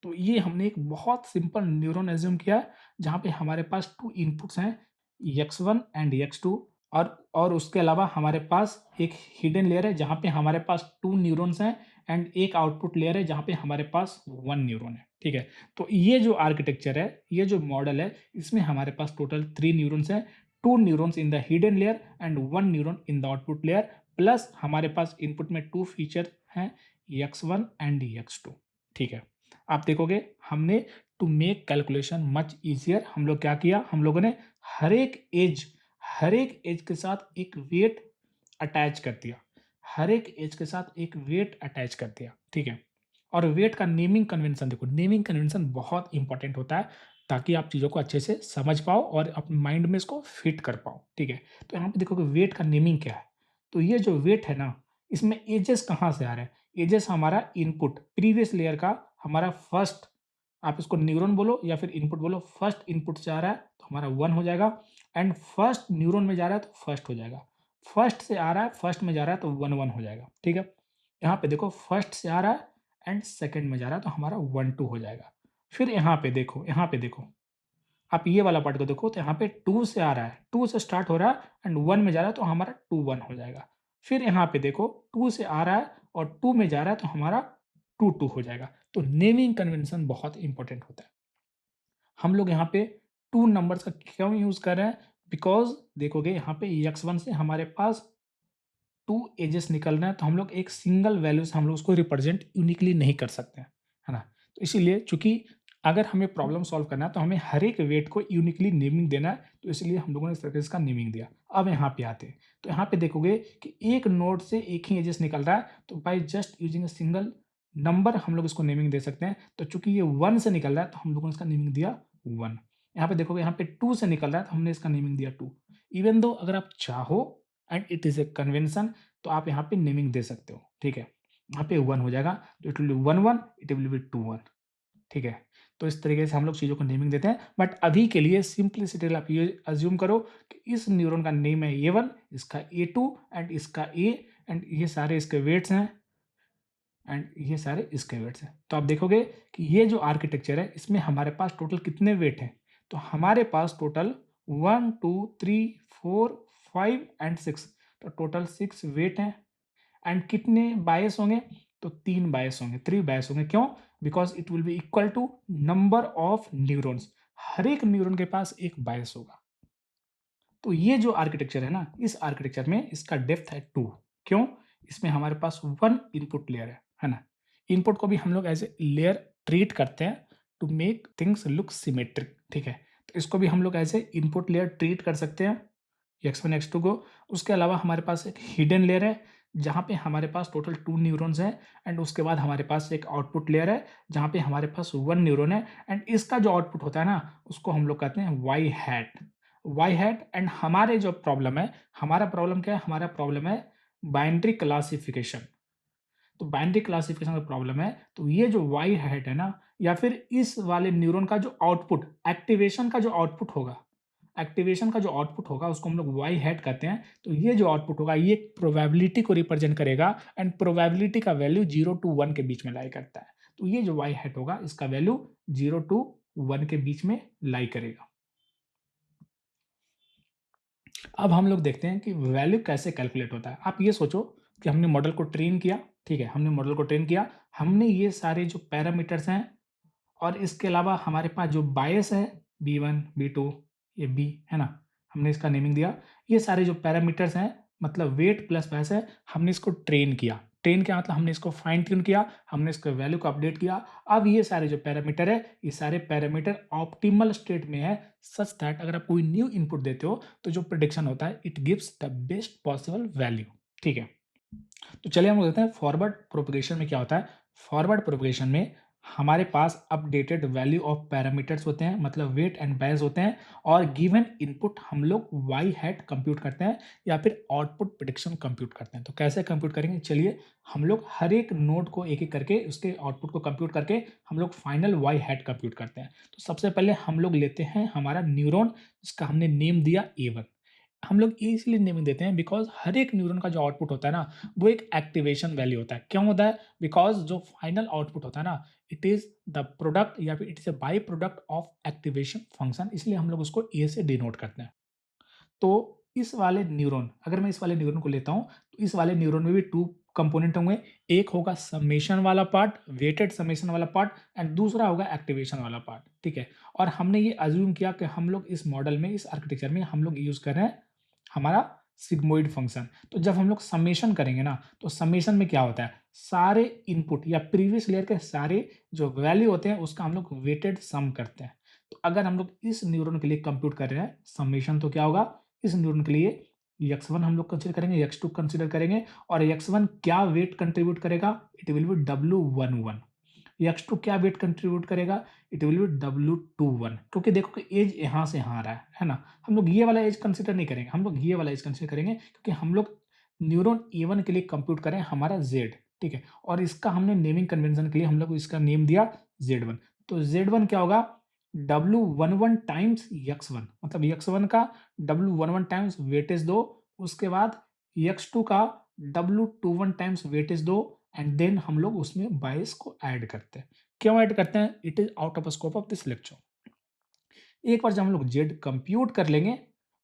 तो ये हमने एक बहुत सिंपल न्यूरॉन एज्यूम किया है, जहाँ पे हमारे पास 2 इनपुट्स हैं, x1 एंड x2, और उसके अलावा हमारे पास एक हिडन लेयर है, जहाँ पे हमारे पास 2 न्यूरॉन्स हैं एंड एक आउटपुट लेयर है, जहाँ पे हमारे पास 1 न्यूरॉन है, ठीक है? तो ये जो आर्किटेक्चर है, ये जो मॉडल है, इसमें हमारे पास टोटल 3 न्यूरॉन्स हैं, 2 neurons in the hidden layer and 1 neuron in the output layer, plus हमारे पास इनपुट में 2 फीचर हैं, x1 एंड x2, ठीक है? आप देखोगे हमने to make calculation much easier हम लोग क्या किया, हम लोगों ने हर एक एज के साथ एक वेट अटैच कर दिया, हर एक एज के साथ एक वेट अटैच कर दिया, ठीक है? और वेट का नेमिंग कन्वेंशन देखो, नेमिंग कन्वेंशन बहुत इंपॉर्टेंट होता है, ताकि आप चीज़ों को अच्छे से समझ पाओ और अपने माइंड में इसको फिट कर पाओ, ठीक है? तो यहाँ पे देखोगे वेट का नेमिंग क्या है, तो ये जो वेट है ना, इसमें एजेस कहाँ से आ रहा है? एजेस हमारा इनपुट प्रीवियस लेयर का हमारा फर्स्ट, आप इसको न्यूरॉन बोलो या फिर इनपुट बोलो, फर्स्ट इनपुट से आ रहा है तो हमारा 1 हो जाएगा एंड फर्स्ट न्यूरॉन में जा रहा है तो फर्स्ट हो जाएगा। फर्स्ट से आ रहा है, फर्स्ट में जा रहा है तो 1 1 हो जाएगा, ठीक है? यहाँ पे देखो फर्स्ट से आ रहा है एंड सेकंड में जा रहा है तो हमारा 1 2 हो जाएगा। फिर यहाँ पे देखो, आप ये वाला पार्ट को देखो तो यहाँ पे 2 से आ रहा है, 2 से स्टार्ट हो रहा है एंड 1 में जा रहा है तो हमारा 2 1 हो जाएगा। फिर यहाँ पे देखो 2 से आ रहा है और 2 में जा रहा है तो हमारा 2 2 हो जाएगा। तो नेमिंग कन्वेंशन बहुत इंपॉर्टेंट होता है। हम लोग यहाँ पे 2 नंबर्स का क्यों यूज़ कर रहे हैं? बिकॉज़ देखोगे यहाँ पे x1 से हमारे पास 2 एजेस निकल रहे हैं, तो हम लोग एक सिंगल वैल्यू से हम लोग उसको रिप्रेजेंट यूनिकली नहीं कर सकते हैं, है ना? तो इसीलिए चूँकि अगर हमें प्रॉब्लम सॉल्व करना है, तो हमें हर एक वेट को यूनिकली नेमिंग देना है, तो इसलिए हम लोगों ने इस तरीके से इसका नेमिंग दिया। अब यहाँ पे आते हैं, तो यहाँ पे देखोगे कि एक नोड से एक ही एजेस निकल रहा है, तो by just using a single number हम लोग इसको नेमिंग दे सकते हैं। तो चूँकि ये 1 से निकल रहा है, तो हम लोगों ने इसका नेमिंग दिया 1। यहाँ पे देखोगे यहाँ पे 2 से निकल रहा है, तो हमने इसका नेमिंग दिया 2। इवन दो अगर आप चाहो and it is a convention, तो आप यहाँ पे नेमिंग दे सकते हो, ठीक है? यहाँ पे 1 हो जाएगा, तो it will B 1 1, it will B 2 1, ठीक है? तो इस तरीके से हम लोग चीज़ों को नेमिंग देते हैं, बट अभी के लिए सिम्प्लिसिटी के लिए आप ये अज़्यूम करो कि इस न्यूरॉन का नेम है A1, इसका A2 एंड इसका A, एंड ये सारे इसके वेट्स हैं एंड ये सारे इसके वेट्स हैं। तो आप देखोगे कि ये जो आर्किटेक्चर है, इसमें हमारे पास टोटल कितने वेट हैं? तो हमारे पास टोटल 1 2 3 4 5 एंड 6, तो टोटल 6 वेट हैं एंड कितने बायस होंगे? तो 3 बायस होंगे, 3 बायस होंगे। क्यों? Because it will be equal to number of neurons. हर एक न्यूरॉन के पास एक बायस होगा। तो ये जो आर्किटेक्चर है ना, इस आर्किटेक्चर में इसका डेप्थ है 2। क्यों? इसमें हमारे पास 1 इनपुट लेयर है ना? इनपुट को भी हम लोग एज़ ए लेयर ट्रीट करते हैं to make things look symmetric, ठीक है? तो इसको भी हम लोग as a input layer treat कर सकते हैं, x1 x2 को। उसके अलावा हमारे पास एक हिडन लेयर है, जहाँ पे हमारे पास टोटल 2 न्यूरॉन्स हैं एंड उसके बाद हमारे पास एक आउटपुट लेयर है, जहाँ पे हमारे पास 1 न्यूरॉन है एंड इसका जो आउटपुट होता है ना, उसको हम लोग कहते हैं y hat. Y hat and हमारे जो प्रॉब्लम है, हमारा प्रॉब्लम क्या है? हमारा प्रॉब्लम है बाइनरी क्लासिफिकेशन। तो बाइनरी क्लासिफिकेशन का प्रॉब्लम है, तो ये जो वाई हैट है ना, या फिर इस वाले न्यूरॉन का जो आउटपुट, एक्टिवेशन का जो आउटपुट होगा उसको हम लोग वाई हैट कहते हैं। तो ये जो आउटपुट होगा ये प्रोबेबिलिटी को रिप्रेजेंट करेगा एंड प्रोबेबिलिटी का वैल्यू 0 टू 1 के बीच में लाई करता है। तो ये जो वाई हैट होगा इसका वैल्यू 0 टू 1 के बीच में लाई करेगा। अब हम लोग देखते हैं कि वैल्यू कैसे कैलकुलेट होता है। आप ये सोचो कि हमने मॉडल को ट्रेन किया, ठीक है? हमने मॉडल को ट्रेन किया, हमने ये सारे जो पैरामीटर्स हैं और इसके अलावा हमारे पास जो बायस है B1, B2, ये B है ना? हमने इसका नेमिंग दिया। ये सारे जो पैरामीटर्स हैं मतलब वेट प्लस बायस है, हमने इसको ट्रेन किया। ट्रेन किया मतलब हमने इसको फाइन ट्यून किया, हमने इसके वैल्यू को अपडेट किया। अब ये सारे जो पैरामीटर है, ये सारे पैरामीटर ऑप्टिमल स्टेट में है सच दैट अगर आप कोई न्यू इनपुट देते हो तो जो प्रेडिक्शन होता है it gives the best possible value, ठीक है? तो चलिए हम लोग देखते हैं फॉरवर्ड प्रोपगेशन में क्या होता है। फॉरवर्ड प्रोपगेशन में हमारे पास अपडेटेड वैल्यू ऑफ पैरामीटर्स होते हैं मतलब वेट एंड बायस होते हैं और गिवन इनपुट हम लोग वाई हैट कंप्यूट करते हैं या फिर आउटपुट प्रेडिक्शन कंप्यूट करते हैं। तो कैसे कंप्यूट करेंगे? चलिए हम लोग हर एक नोड को एक एक करके उसके आउटपुट को कंप्यूट करके हम लोग फाइनल वाई हैट कंप्यूट करते हैं। तो सबसे पहले हम लोग लेते हैं हमारा न्यूरॉन, जिसका हमने नेम दिया A1। हम लोग ये इसलिए नेमिंग देते हैं बिकॉज़ हर एक न्यूरॉन का जो आउटपुट होता है ना, वो एक एक्टिवेशन वैल्यू होता है। क्यों होता है? बिकॉज़ जो फाइनल आउटपुट होता है ना, इट इज़ द प्रोडक्ट या फिर it is a by product of activation function, इसलिए हम लोग उसको ए से डिनोट करते हैं। तो इस वाले न्यूरॉन, अगर मैं इस वाले न्यूरॉन को लेता हूँ, तो इस वाले न्यूरॉन में भी 2 कंपोनेंट होंगे। एक होगा समेशन वाला पार्ट, वेटेड समेशन वाला पार्ट एंड दूसरा होगा एक्टिवेशन वाला पार्ट, ठीक है? और हमने ये अज़्यूम किया कि हम लोग इस मॉडल में, इस आर्किटेक्चर में हम लोग यूज़ कर रहे हैं हमारा सिग्मोइड फंक्शन। तो जब हम लोग समेशन करेंगे ना, तो समेशन में क्या होता है? सारे इनपुट या प्रीवियस लेयर के सारे जो वैल्यू होते हैं, उसका हम लोग वेटेड सम करते हैं। तो अगर हम लोग इस न्यूरॉन के लिए कंप्यूट कर रहे हैं समेशन, तो क्या होगा? इस न्यूरॉन के लिए x1 हम लोग कंसीडर करेंगे, x2 कंसीडर करेंगे और x1 क्या वेट कंट्रीब्यूट करेगा? It will B W11। x2 क्या वेट कंट्रीब्यूट करेगा? It will B W21। क्योंकि देखो कि एज यहाँ से यहाँ आ रहा है ना? हम लोग ये वाला एज कंसीडर नहीं करेंगे, हम लोग ये वाला एज कंसीडर करेंगे क्योंकि हम लोग न्यूरॉन A1 के लिए कंप्यूट करें हमारा Z, ठीक है? और इसका हमने नेमिंग कन्वेंशन के लिए हम लोग इसका नेम दिया Z1। तो Z1 क्या होगा? W11 टाइम्स x1 मतलब x1 का W11 टाइम्स वेटेज दो, उसके बाद x2 का W21 टाइम्स वेटेज दो एंड देन हम लोग उसमें बायस को ऐड करते हैं। क्यों ऐड करते हैं? It is out of scope of this lecture. एक बार जब हम लोग जेड कंप्यूट कर लेंगे,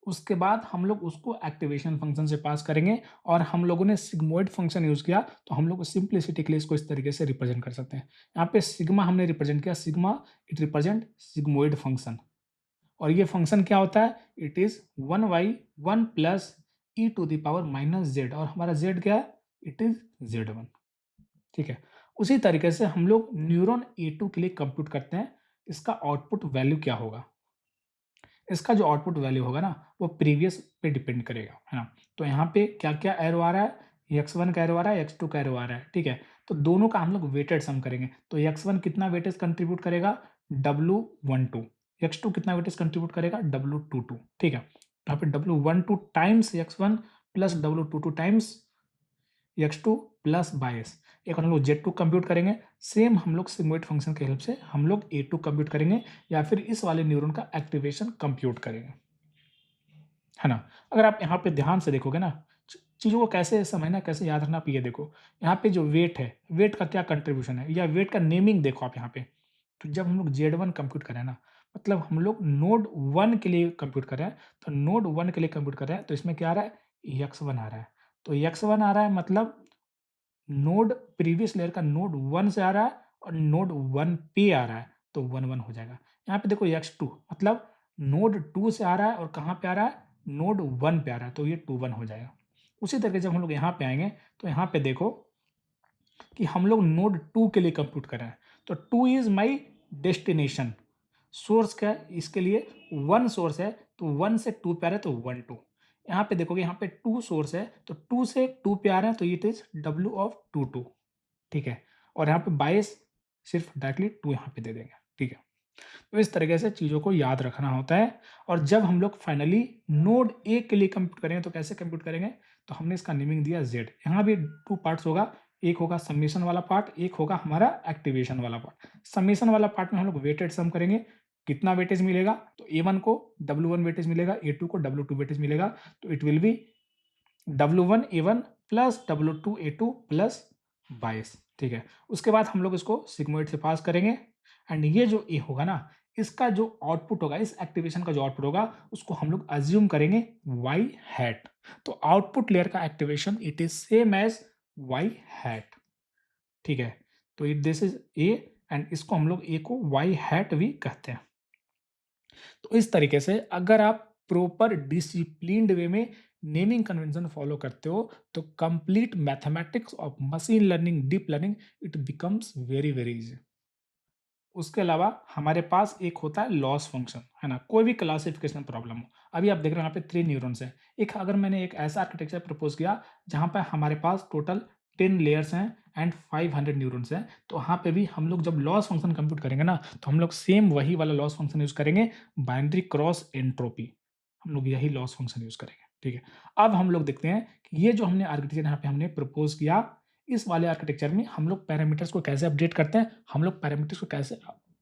उसके बाद हम लोग उसको एक्टिवेशन फंक्शन से पास करेंगे और हम लोगों ने सिग्मोइड फंक्शन यूज़ किया, तो हम लोग सिंप्लिसिटी के लिए इसको इस तरीके से रिप्रेजेंट कर सकते हैं। यहाँ पे सिग्मा हमने रिप्रेजेंट किया, sigma it represent sigmoid function और ये फंक्शन क्या होता है? It is 1/1 plus e to the power minus z और हमारा जेड क्या है? इट इज़ Z1, ठीक है? उसी तरीके से हम लोग न्यूरॉन A2 के लिए कंप्यूट करते हैं, इसका आउटपुट वैल्यू क्या होगा? इसका जो आउटपुट वैल्यू होगा ना, वो प्रीवियस पे डिपेंड करेगा, है ना? तो यहाँ पे क्या-क्या एरो आ रहा है? x1 का एरो आ रहा है, x2 का एरो आ रहा है, ठीक है? तो दोनों का हम लोग वेटेड सम करेंगे। तो x1 कितना वेटेज कंट्रीब्यूट करेगा? W12। x2 कितना वेटेज कंट्रीब्यूट करेगा? W22, ठीक है? तो यहाँ पे W12 times x1 plus W22 times x2 plus bias. एक हम लोग Z2 कंप्यूट करेंगे, सेम हम लोग सिग्मोइड फंक्शन की हेल्प से हम लोग A2 कंप्यूट करेंगे या फिर इस वाले न्यूरॉन का एक्टिवेशन कंप्यूट करेंगे, है ना? अगर आप यहाँ पे ध्यान से देखोगे ना, चीज़ों को कैसे समझना, कैसे याद रखना, आप ये देखो, यहाँ पे जो वेट है, वेट का क्या कंट्रीब्यूशन है या वेट का नेमिंग देखो आप यहाँ पे। तो जब हम लोग Z1 कंप्यूट कर रहे हैं ना, मतलब हम लोग नोड 1 के लिए कंप्यूट कर रहे हैं, तो नोड 1 के लिए कंप्यूट कर रहे हैं, तो इसमें क्या आ रहा है? x1 आ रहा है। तो x1 आ रहा है मतलब नोड प्रीवियस लेयर का नोड 1 से आ रहा है और नोड 1 पे आ रहा है, तो 1 हो जाएगा। यहाँ पे देखो x2 मतलब नोड 2 से आ रहा है और कहाँ पे आ रहा है, नोड 1 पे आ रहा है, तो ये 2 1 हो जाएगा। उसी तरीके से जब हम लोग यहाँ पे आएंगे तो यहाँ पे देखो कि हम लोग नोड 2 के लिए कंप्यूट कर रहे हैं, तो 2 इज माई डेस्टिनेशन। सोर्स क्या है इसके लिए, 1 सोर्स है, तो 1 से 2 पे आ रहा है, तो 1 2। यहाँ पे देखोगे यहाँ पे 2 सोर्स है, तो 2 से 2 पे आ रहे हैं, तो इट इज W ऑफ 2 2। ठीक है, और यहाँ पे 22 सिर्फ डायरेक्टली 2 यहाँ पे दे देंगे। ठीक है, तो इस तरीके से चीज़ों को याद रखना होता है। और जब हम लोग फाइनली नोड ए के लिए कंप्यूट करेंगे तो कैसे कंप्यूट करेंगे, तो हमने इसका नेमिंग दिया जेड। यहाँ भी 2 पार्ट्स होगा, एक होगा समेशन वाला पार्ट, एक होगा हमारा एक्टिवेशन वाला पार्ट। समेशन वाला पार्ट में हम लोग वेटेड सम करेंगे, कितना वेटेज मिलेगा, तो ए1 को W1 वेटेज मिलेगा, ए2 को W2 वेटेज मिलेगा, तो it will B W1 A1 plus W2 A2 plus 22। ठीक है, उसके बाद हम लोग इसको सिग्मोइड से पास करेंगे, एंड ये जो ए होगा ना, इसका जो आउटपुट होगा, इस एक्टिवेशन का जो आउटपुट होगा, उसको हम लोग अज्यूम करेंगे वाई हैट। तो आउटपुट लेयर का activation it is same as y hat. ठीक है, तो it this is a, and इसको हम लोग ए को वाई हैट भी कहते हैं। तो इस तरीके से अगर आप प्रॉपर डिसिप्लिन्ड वे में नेमिंग कन्वेंशन फॉलो करते हो, तो complete mathematics of machine learning, deep learning, it becomes very very easy. उसके अलावा हमारे पास एक होता है लॉस फंक्शन, है ना, कोई भी क्लासिफिकेशन प्रॉब्लम हो। अभी आप देख रहे हो यहाँ पे 3 न्यूरॉन्स हैं। एक अगर मैंने एक ऐसा आर्किटेक्चर प्रपोज किया जहाँ पे हमारे पास टोटल 10 लेयर्स हैं एंड 500 न्यूरॉन्स हैं, तो वहाँ पे भी हम लोग जब लॉस फंक्शन कंप्यूट करेंगे ना, तो हम लोग सेम वही वाला लॉस फंक्शन यूज करेंगे, बाइनरी क्रॉस एंट्रोपी। हम लोग यही लॉस फंक्शन यूज करेंगे। ठीक है, अब हम लोग देखते हैं कि ये जो हमने आर्किटेक्चर यहाँ पे हमने प्रपोज किया, इस वाले आर्किटेक्चर में हम लोग पैरामीटर्स को कैसे अपडेट करते हैं, हम लोग पैरामीटर्स को कैसे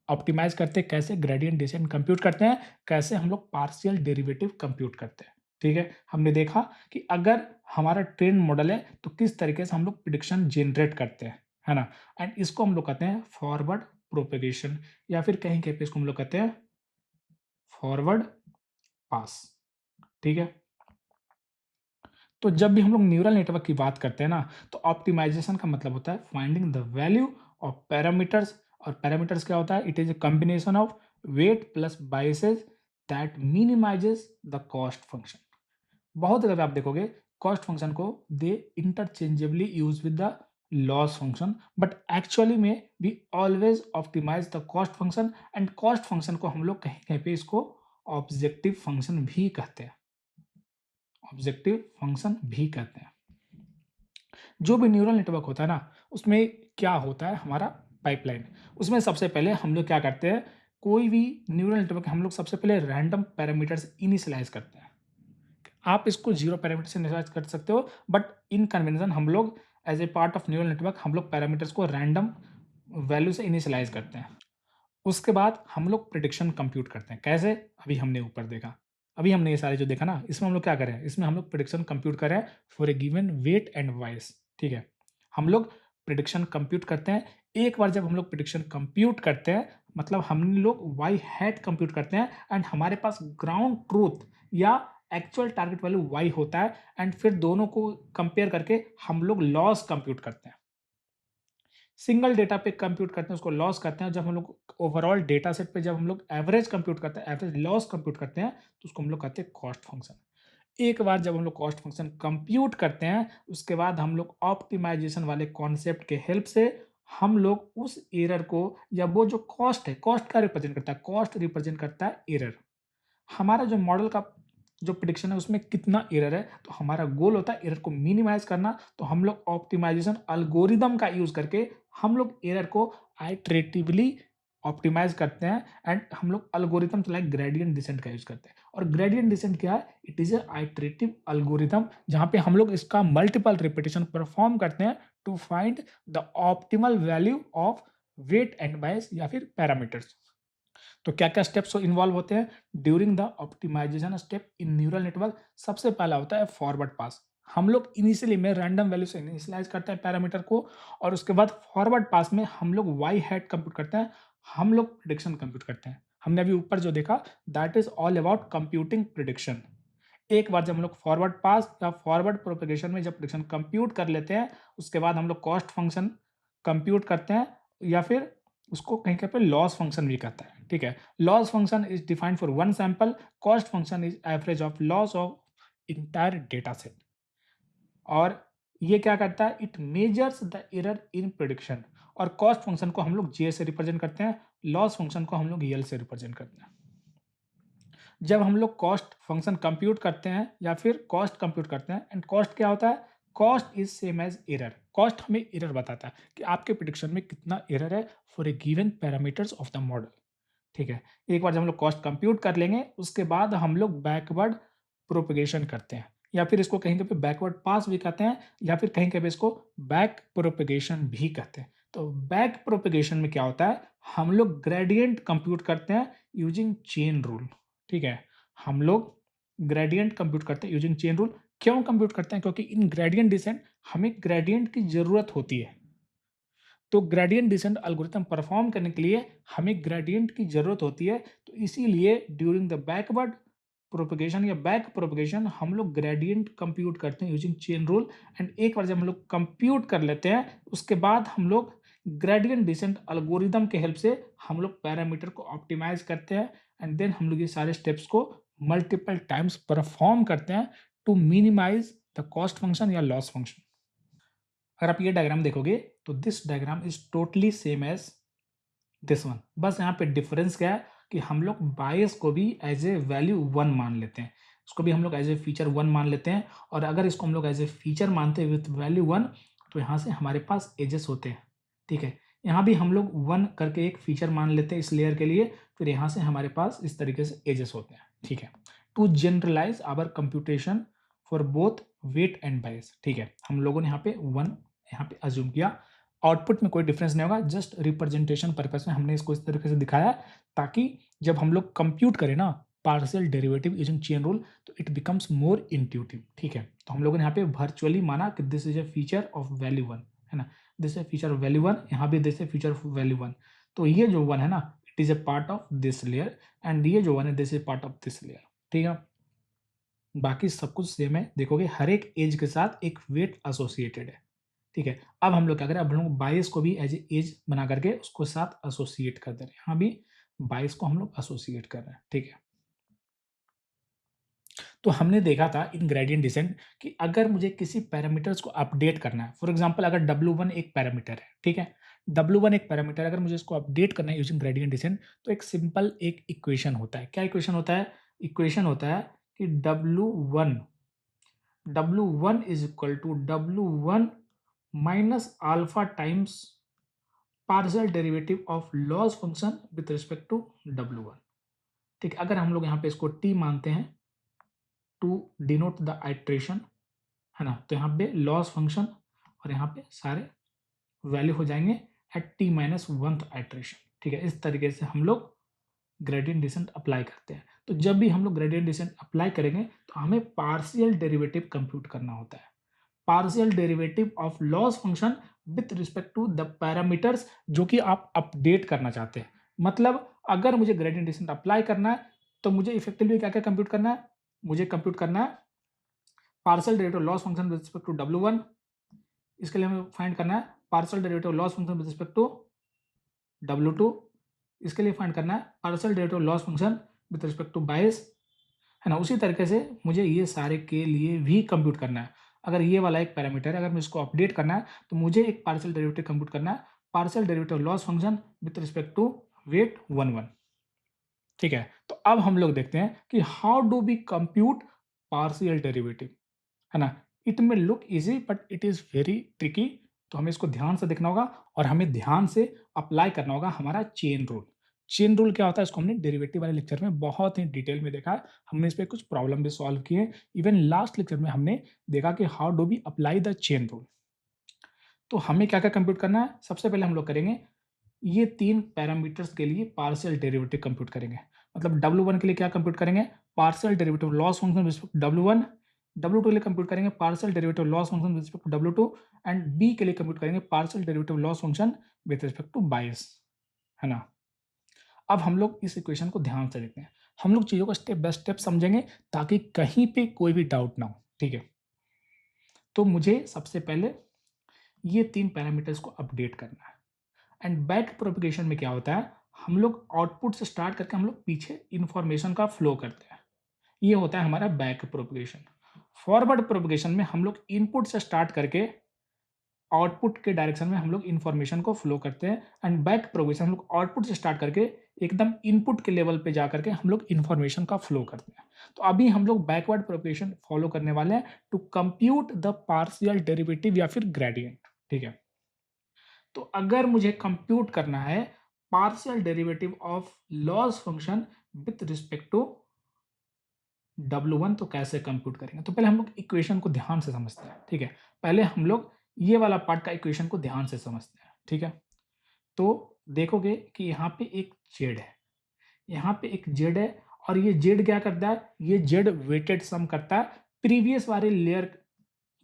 ऑप्टिमाइज करते हैं, कैसे ग्रेडियंट डिसेंट कंप्यूट करते हैं, कैसे हम लोग पार्शियल डेरिवेटिव कंप्यूट करते हैं। ठीक है, हमने देखा कि अगर हमारा ट्रेन मॉडल है तो किस तरीके से हम लोग प्रिडिक्शन जनरेट करते हैं, है ना, एंड इसको हम लोग कहते हैं फॉरवर्ड प्रोपेगेशन, या फिर कहीं कहीं पे इसको हम लोग कहते हैं फॉरवर्ड पास। ठीक है, तो जब भी हम लोग न्यूरल नेटवर्क की बात करते हैं ना, तो ऑप्टिमाइजेशन का मतलब होता है finding the value of parameters. और पैरामीटर्स क्या होता है, it is a combination of weight plus biases that minimises the cost function. बहुत जगह पे आप देखोगे कॉस्ट फंक्शन को they interchangeably use with the loss function, but actually में we always optimise the cost function, and cost function को हम लोग कहीं कहीं पे इसको ऑब्जेक्टिव फंक्शन भी कहते हैं, ऑब्जेक्टिव फंक्शन भी कहते हैं। जो भी न्यूरल नेटवर्क होता है ना, उसमें क्या होता है हमारा पाइपलाइन। उसमें सबसे पहले हम लोग क्या करते हैं, कोई भी न्यूरल नेटवर्क हम लोग सबसे पहले रैंडम पैरामीटर्स इनिशियलाइज करते हैं। आप इसको 0 पैरामीटर से इनिशियलाइज कर सकते हो, बट इन कन्वेंशन हम लोग as a part of neural network हम लोग पैरामीटर्स को रैंडम वैल्यू से इनिशियलाइज करते हैं। उसके बाद हम लोग प्रिडिक्शन कंप्यूट करते हैं। कैसे, अभी हमने ऊपर देखा, अभी हमने ये सारे जो देखा ना, इसमें हम लोग क्या करें, इसमें हम लोग प्रिडिक्शन कंप्यूट करें for a given weight and voice. ठीक है, हम लोग प्रिडिक्शन कंप्यूट करते हैं। एक बार जब हम लोग प्रिडिक्शन कंप्यूट करते हैं, मतलब हम लोग वाई हैट कंप्यूट करते हैं, एंड हमारे पास ग्राउंड ट्रूथ या एक्चुअल टारगेट वैल्यू वाई होता है, एंड फिर दोनों को कंपेयर करके हम लोग लॉस कंप्यूट करते हैं। सिंगल डेटा पे कंप्यूट करते हैं, उसको लॉस करते हैं। जब हम लोग ओवरऑल डेटा सेट पे जब हम लोग एवरेज कंप्यूट करते हैं, एवरेज लॉस कंप्यूट करते हैं, तो उसको हम लोग कहते हैं कॉस्ट फंक्शन। एक बार जब हम लोग कॉस्ट फंक्शन कंप्यूट करते हैं, उसके बाद हम लोग ऑप्टिमाइजेशन वाले कॉन्सेप्ट के हेल्प से हम लोग उस एरर को, या वो जो कॉस्ट है, कॉस्ट का रिप्रेजेंट करता है, कॉस्ट रिप्रेजेंट करता है एरर। हमारा जो मॉडल का जो प्रिडिक्शन है उसमें कितना एरर है, तो हमारा गोल होता है एरर को मिनिमाइज करना। तो हम लोग ऑप्टिमाइजेशन अल्गोरिदम का यूज करके हम लोग एरर को आइटरेटिवली ऑप्टिमाइज करते हैं, एंड हम लोग अल्गोरिदम लाइक ग्रेडियंट डिसेंट का यूज करते हैं। और ग्रेडियंट डिसेंट क्या है, इट इज आइटरेटिव अल्गोरिदम, जहां पे हम लोग इसका मल्टीपल रिपीटेशन परफॉर्म करते हैं to find the optimal value of weight and bias या फिर पैरामीटर्स। तो क्या क्या स्टेप्स इन्वॉल्व होते हैं during the optimization step in neural network. सबसे पहला होता है फॉरवर्ड पास। हम लोग इनिशियली में रैंडम वैल्यू से इनिशियलाइज करते हैं पैरामीटर को, और उसके बाद फॉरवर्ड पास में हम लोग वाई हैट कंप्यूट करते हैं, हम लोग प्रिडिक्शन कंप्यूट करते हैं। हमने अभी ऊपर जो देखा that is all about computing prediction. एक बार जब हम लोग फॉरवर्ड पास या फॉरवर्ड प्रोपेगेशन में जब प्रेडिक्शन कंप्यूट कर लेते हैं, उसके बाद हम लोग कॉस्ट फंक्शन कंप्यूट करते हैं, या फिर उसको कहीं पे लॉस फंक्शन भी कहता है, ठीक है। Loss function is defined for one sample, cost function is average of loss of entire data set. और ये क्या करता है, it measures the error in prediction. और कॉस्ट फंक्शन को हम लोग जे से रिप्रेजेंट करते हैं, लॉस फंक्शन को हम लोग यल से रिप्रेजेंट करते हैं। जब हम लोग कॉस्ट फंक्शन कंप्यूट करते हैं या फिर कॉस्ट कंप्यूट करते हैं, एंड कॉस्ट क्या होता है, cost is same as error. Cost हमें एरर बताता है कि आपके प्रिडिक्शन में कितना एरर है for a given parameters of the model, ठीक है। एक बार जब हम लोग कॉस्ट कंप्यूट कर लेंगे, उसके बाद हम लोग बैकवर्ड प्रोपेगेशन करते हैं, या फिर इसको कहीं पे बैकवर्ड पास भी कहते हैं, या फिर कहीं पे इसको बैक प्रोपेगेशन भी कहते हैं। तो बैक प्रोपेगेशन में क्या होता है, हम लोग ग्रेडियंट कंप्यूट करते हैं यूजिंग चेन रूल, ठीक है। हम लोग ग्रेडियंट कंप्यूट करते हैं यूजिंग चेन रूल। क्यों कंप्यूट करते हैं, क्योंकि इन ग्रेडियंट डिसेंट हमें ग्रेडियंट की जरूरत होती है। तो ग्रेडियंट डिसेंट एल्गोरिथम परफॉर्म करने के लिए हमें ग्रेडियंट की जरूरत होती है। तो इसीलिए ड्यूरिंग द बैकवर्ड प्रोपेगेशन या बैक प्रोपेगेशन हम लोग ग्रेडियंट कंप्यूट करते हैं यूजिंग चेन रूल। एंड एक बार जब हम लोग कंप्यूट कर लेते हैं, उसके बाद हम लोग ग्रेडियंट डिसेंट एल्गोरिथम के हेल्प से हम लोग पैरामीटर को ऑप्टिमाइज करते हैं, एंड देन हम लोग ये सारे स्टेप्स को मल्टीपल टाइम्स परफॉर्म करते हैं to minimize the cost function या लॉस फंक्शन। अगर आप ये डायग्राम देखोगे, तो this diagram is totally same as this one. बस यहाँ पे डिफरेंस क्या है कि हम लोग बायस को भी एज ए वैल्यू 1 मान लेते हैं, इसको भी हम लोग एज ए फीचर 1 मान लेते हैं। और अगर इसको हम लोग एज ए फीचर मानते हैं विथ वैल्यू 1, तो यहाँ से हमारे पास एजेस होते हैं, ठीक है। यहाँ भी हम लोग 1 करके एक फीचर मान लेते हैं इस लेयर के लिए, फिर यहाँ से हमारे पास इस तरीके से एजेस होते हैं, ठीक है। To generalize our computation for both weight and bias, ठीक है। हम लोगों ने यहाँ पे 1 यहाँ पे अज्यूम किया। आउटपुट में कोई डिफरेंस नहीं होगा, जस्ट रिप्रेजेंटेशन पर्पस में हमने इसको इस तरीके से दिखाया, ताकि जब हम लोग कंप्यूट करें ना partial derivative using chain rule, तो इट बिकम्स मोर इंट्यूटिव, ठीक है। तो हम लोगों ने यहाँ पे वर्चुअली माना कि this is A feature of value 1, है ना। This is feature of value 1, यहाँ भी this is feature of value 1। तो ये जो 1 है ना, it is a part of this layer, and ये जो 1 है this is part of this layer, ठीक है। बाकी सब कुछ सेम है, देखोगे हर एक एज के साथ एक वेट एसोसिएटेड है, ठीक है। अब हम लोग क्या करें, अब हम लोग 22 को भी एज एज बना करके उसको साथ एसोसिएट कर दे रहे हैं। यहाँ भी 22 को हम लोग एसोसिएट कर रहे हैं, ठीक है। तो हमने देखा था इन ग्रेडियंट डिसेंट कि अगर मुझे किसी पैरामीटर्स को अपडेट करना है, फॉर एग्जांपल अगर W1 एक पैरामीटर है, ठीक है। W1 एक पैरामीटर, अगर मुझे इसको अपडेट करना है यूजिंग ग्रेडियंट डिसेंट, तो एक सिंपल एक इक्वेशन होता है। क्या इक्वेशन होता है, इक्वेशन होता है कि W1 is equal to W1 minus alpha times partial derivative of loss function with respect to W1, ठीक है। अगर हम लोग यहाँ पे इसको t मानते हैं टू डिनोट द आइट्रेशन, है ना, तो यहाँ पे लॉस फंक्शन और यहाँ पे सारे वैल्यू हो जाएंगे eight t minus 1th iteration, ठीक है। इस तरीके से हम लोग ग्रेडियंट डिसेंट अप्लाई करते हैं। तो जब भी हम लोग ग्रेडियंट डिसेंट अप्लाई करेंगे, तो हमें पार्शियल डेरिवेटिव कंप्यूट करना होता है, partial derivative of loss function with respect to the parameters जो कि आप अपडेट करना चाहते हैं। मतलब अगर मुझे ग्रेडियंट डिसेंट अप्लाई करना है, तो मुझे इफेक्टिवली क्या क्या कंप्यूट करना है, मुझे कंप्यूट करना है partial derivative loss function with respect to W1। इसके लिए हमें फाइंड करना है partial derivative loss function with respect to W2। इसके लिए फाइंड करना है partial derivative loss function with respect to bias, है ना। उसी तरीके से मुझे ये सारे के लिए भी कंप्यूट करना है। अगर ये वाला एक पैरामीटर है, अगर मैं इसको अपडेट करना है, तो मुझे एक पार्शियल डेरिवेटिव कंप्यूट करना है, partial derivative loss function with respect to weight 1 1, ठीक है। तो अब हम लोग देखते हैं कि how do we compute partial derivative, है ना। It may look easy but it is very tricky. तो हमें इसको ध्यान से देखना होगा, और हमें ध्यान से अप्लाई करना होगा हमारा चेन रूल। चेन रूल क्या होता है, इसको हमने डेरिवेटिव वाले लेक्चर में बहुत ही डिटेल में देखा है। हमने इस पे कुछ प्रॉब्लम भी सॉल्व किए। इवन लास्ट लेक्चर में हमने देखा कि how do we apply the chain rule. तो हमें क्या क्या कंप्यूट करना है, सबसे पहले हम लोग करेंगे ये 3 पैरामीटर्स के लिए पार्शियल डेरिवेटिव कंप्यूट करेंगे। मतलब W1 के लिए क्या कंप्यूट करेंगे, partial derivative loss function with respect to W1। W2 के लिए कंप्यूट करेंगे partial derivative loss function with respect to W2, and B के लिए कंप्यूट करेंगे partial derivative loss function with respect to bias, है ना। अब हम लोग इस इक्वेशन को ध्यान से देखते हैं। हम लोग चीज़ों को स्टेप बाय स्टेप समझेंगे ताकि कहीं पे कोई भी डाउट ना हो, ठीक है? तो मुझे सबसे पहले ये 3 पैरामीटर्स को अपडेट करना है। एंड बैक प्रोपगेशन में क्या होता है, हम लोग आउटपुट से स्टार्ट करके हम लोग पीछे इन्फॉर्मेशन का फ्लो करते हैं। ये होता है हमारा बैक प्रोपगेशन। फॉरवर्ड प्रोपगेशन में हम लोग इनपुट से स्टार्ट करके आउटपुट के डायरेक्शन में हम लोग इन्फॉर्मेशन को फ्लो करते हैं। एंड बैक प्रोपगेशन हम लोग आउटपुट से स्टार्ट करके एकदम इनपुट के लेवल पे जा करके हम लोग इन्फॉर्मेशन का फ्लो करते हैं। तो अभी हम लोग बैकवर्ड प्रोपगेशन फॉलो करने वाले हैं to compute the partial derivative या फिर ग्रेडियंट, ठीक है? तो अगर मुझे कंप्यूट करना है partial derivative of loss function with respect to W1, तो कैसे कंप्यूट करेंगे? तो पहले हम लोग इक्वेशन को ध्यान से समझते हैं, ठीक है? पहले हम लोग ये वाला पार्ट का इक्वेशन को ध्यान से समझते हैं, ठीक है? तो देखोगे कि यहाँ पे एक जेड है, यहाँ पे एक जेड है, और ये जेड क्या करता है? ये जेड वेटेड सम करता है प्रीवियस वाले लेयर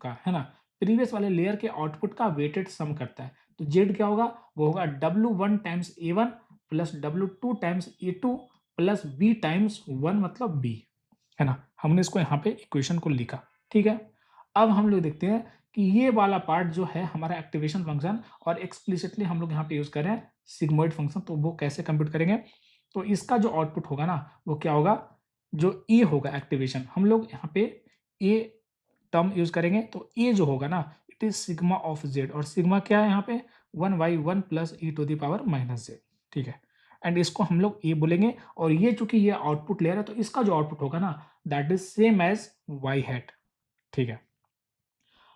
का, है ना? प्रीवियस वाले लेयर के आउटपुट का वेटेड सम करता है। तो जेड क्या होगा? वो होगा W1 times A1 plus W2 times A2 plus B times 1 मतलब B, है ना? हमने इसको यहाँ पे इक्वेशन को लिखा, ठीक है? अब हम लोग देखते हैं कि ये वाला पार्ट जो है हमारा एक्टिवेशन फंक्शन, और एक्सप्लिसिटली हम लोग यहाँ पे यूज़ कर रहे हैं सिग्मॉइड फंक्शन, तो वो कैसे कंप्यूट करेंगे? तो इसका जो आउटपुट होगा ना, वो क्या होगा? जो ए होगा एक्टिवेशन, हम लोग यहाँ पे ए टर्म यूज़ करेंगे, तो ए जो होगा ना, it is sigma of z, और सिग्मा क्या है यहाँ पे? 1/1 plus e to the power minus z, ठीक है? एंड इसको हम लोग ए बोलेंगे, और ये चूँकि ये आउटपुट लेयर है, तो इसका जो आउटपुट होगा ना, that is same as y hat, ठीक है?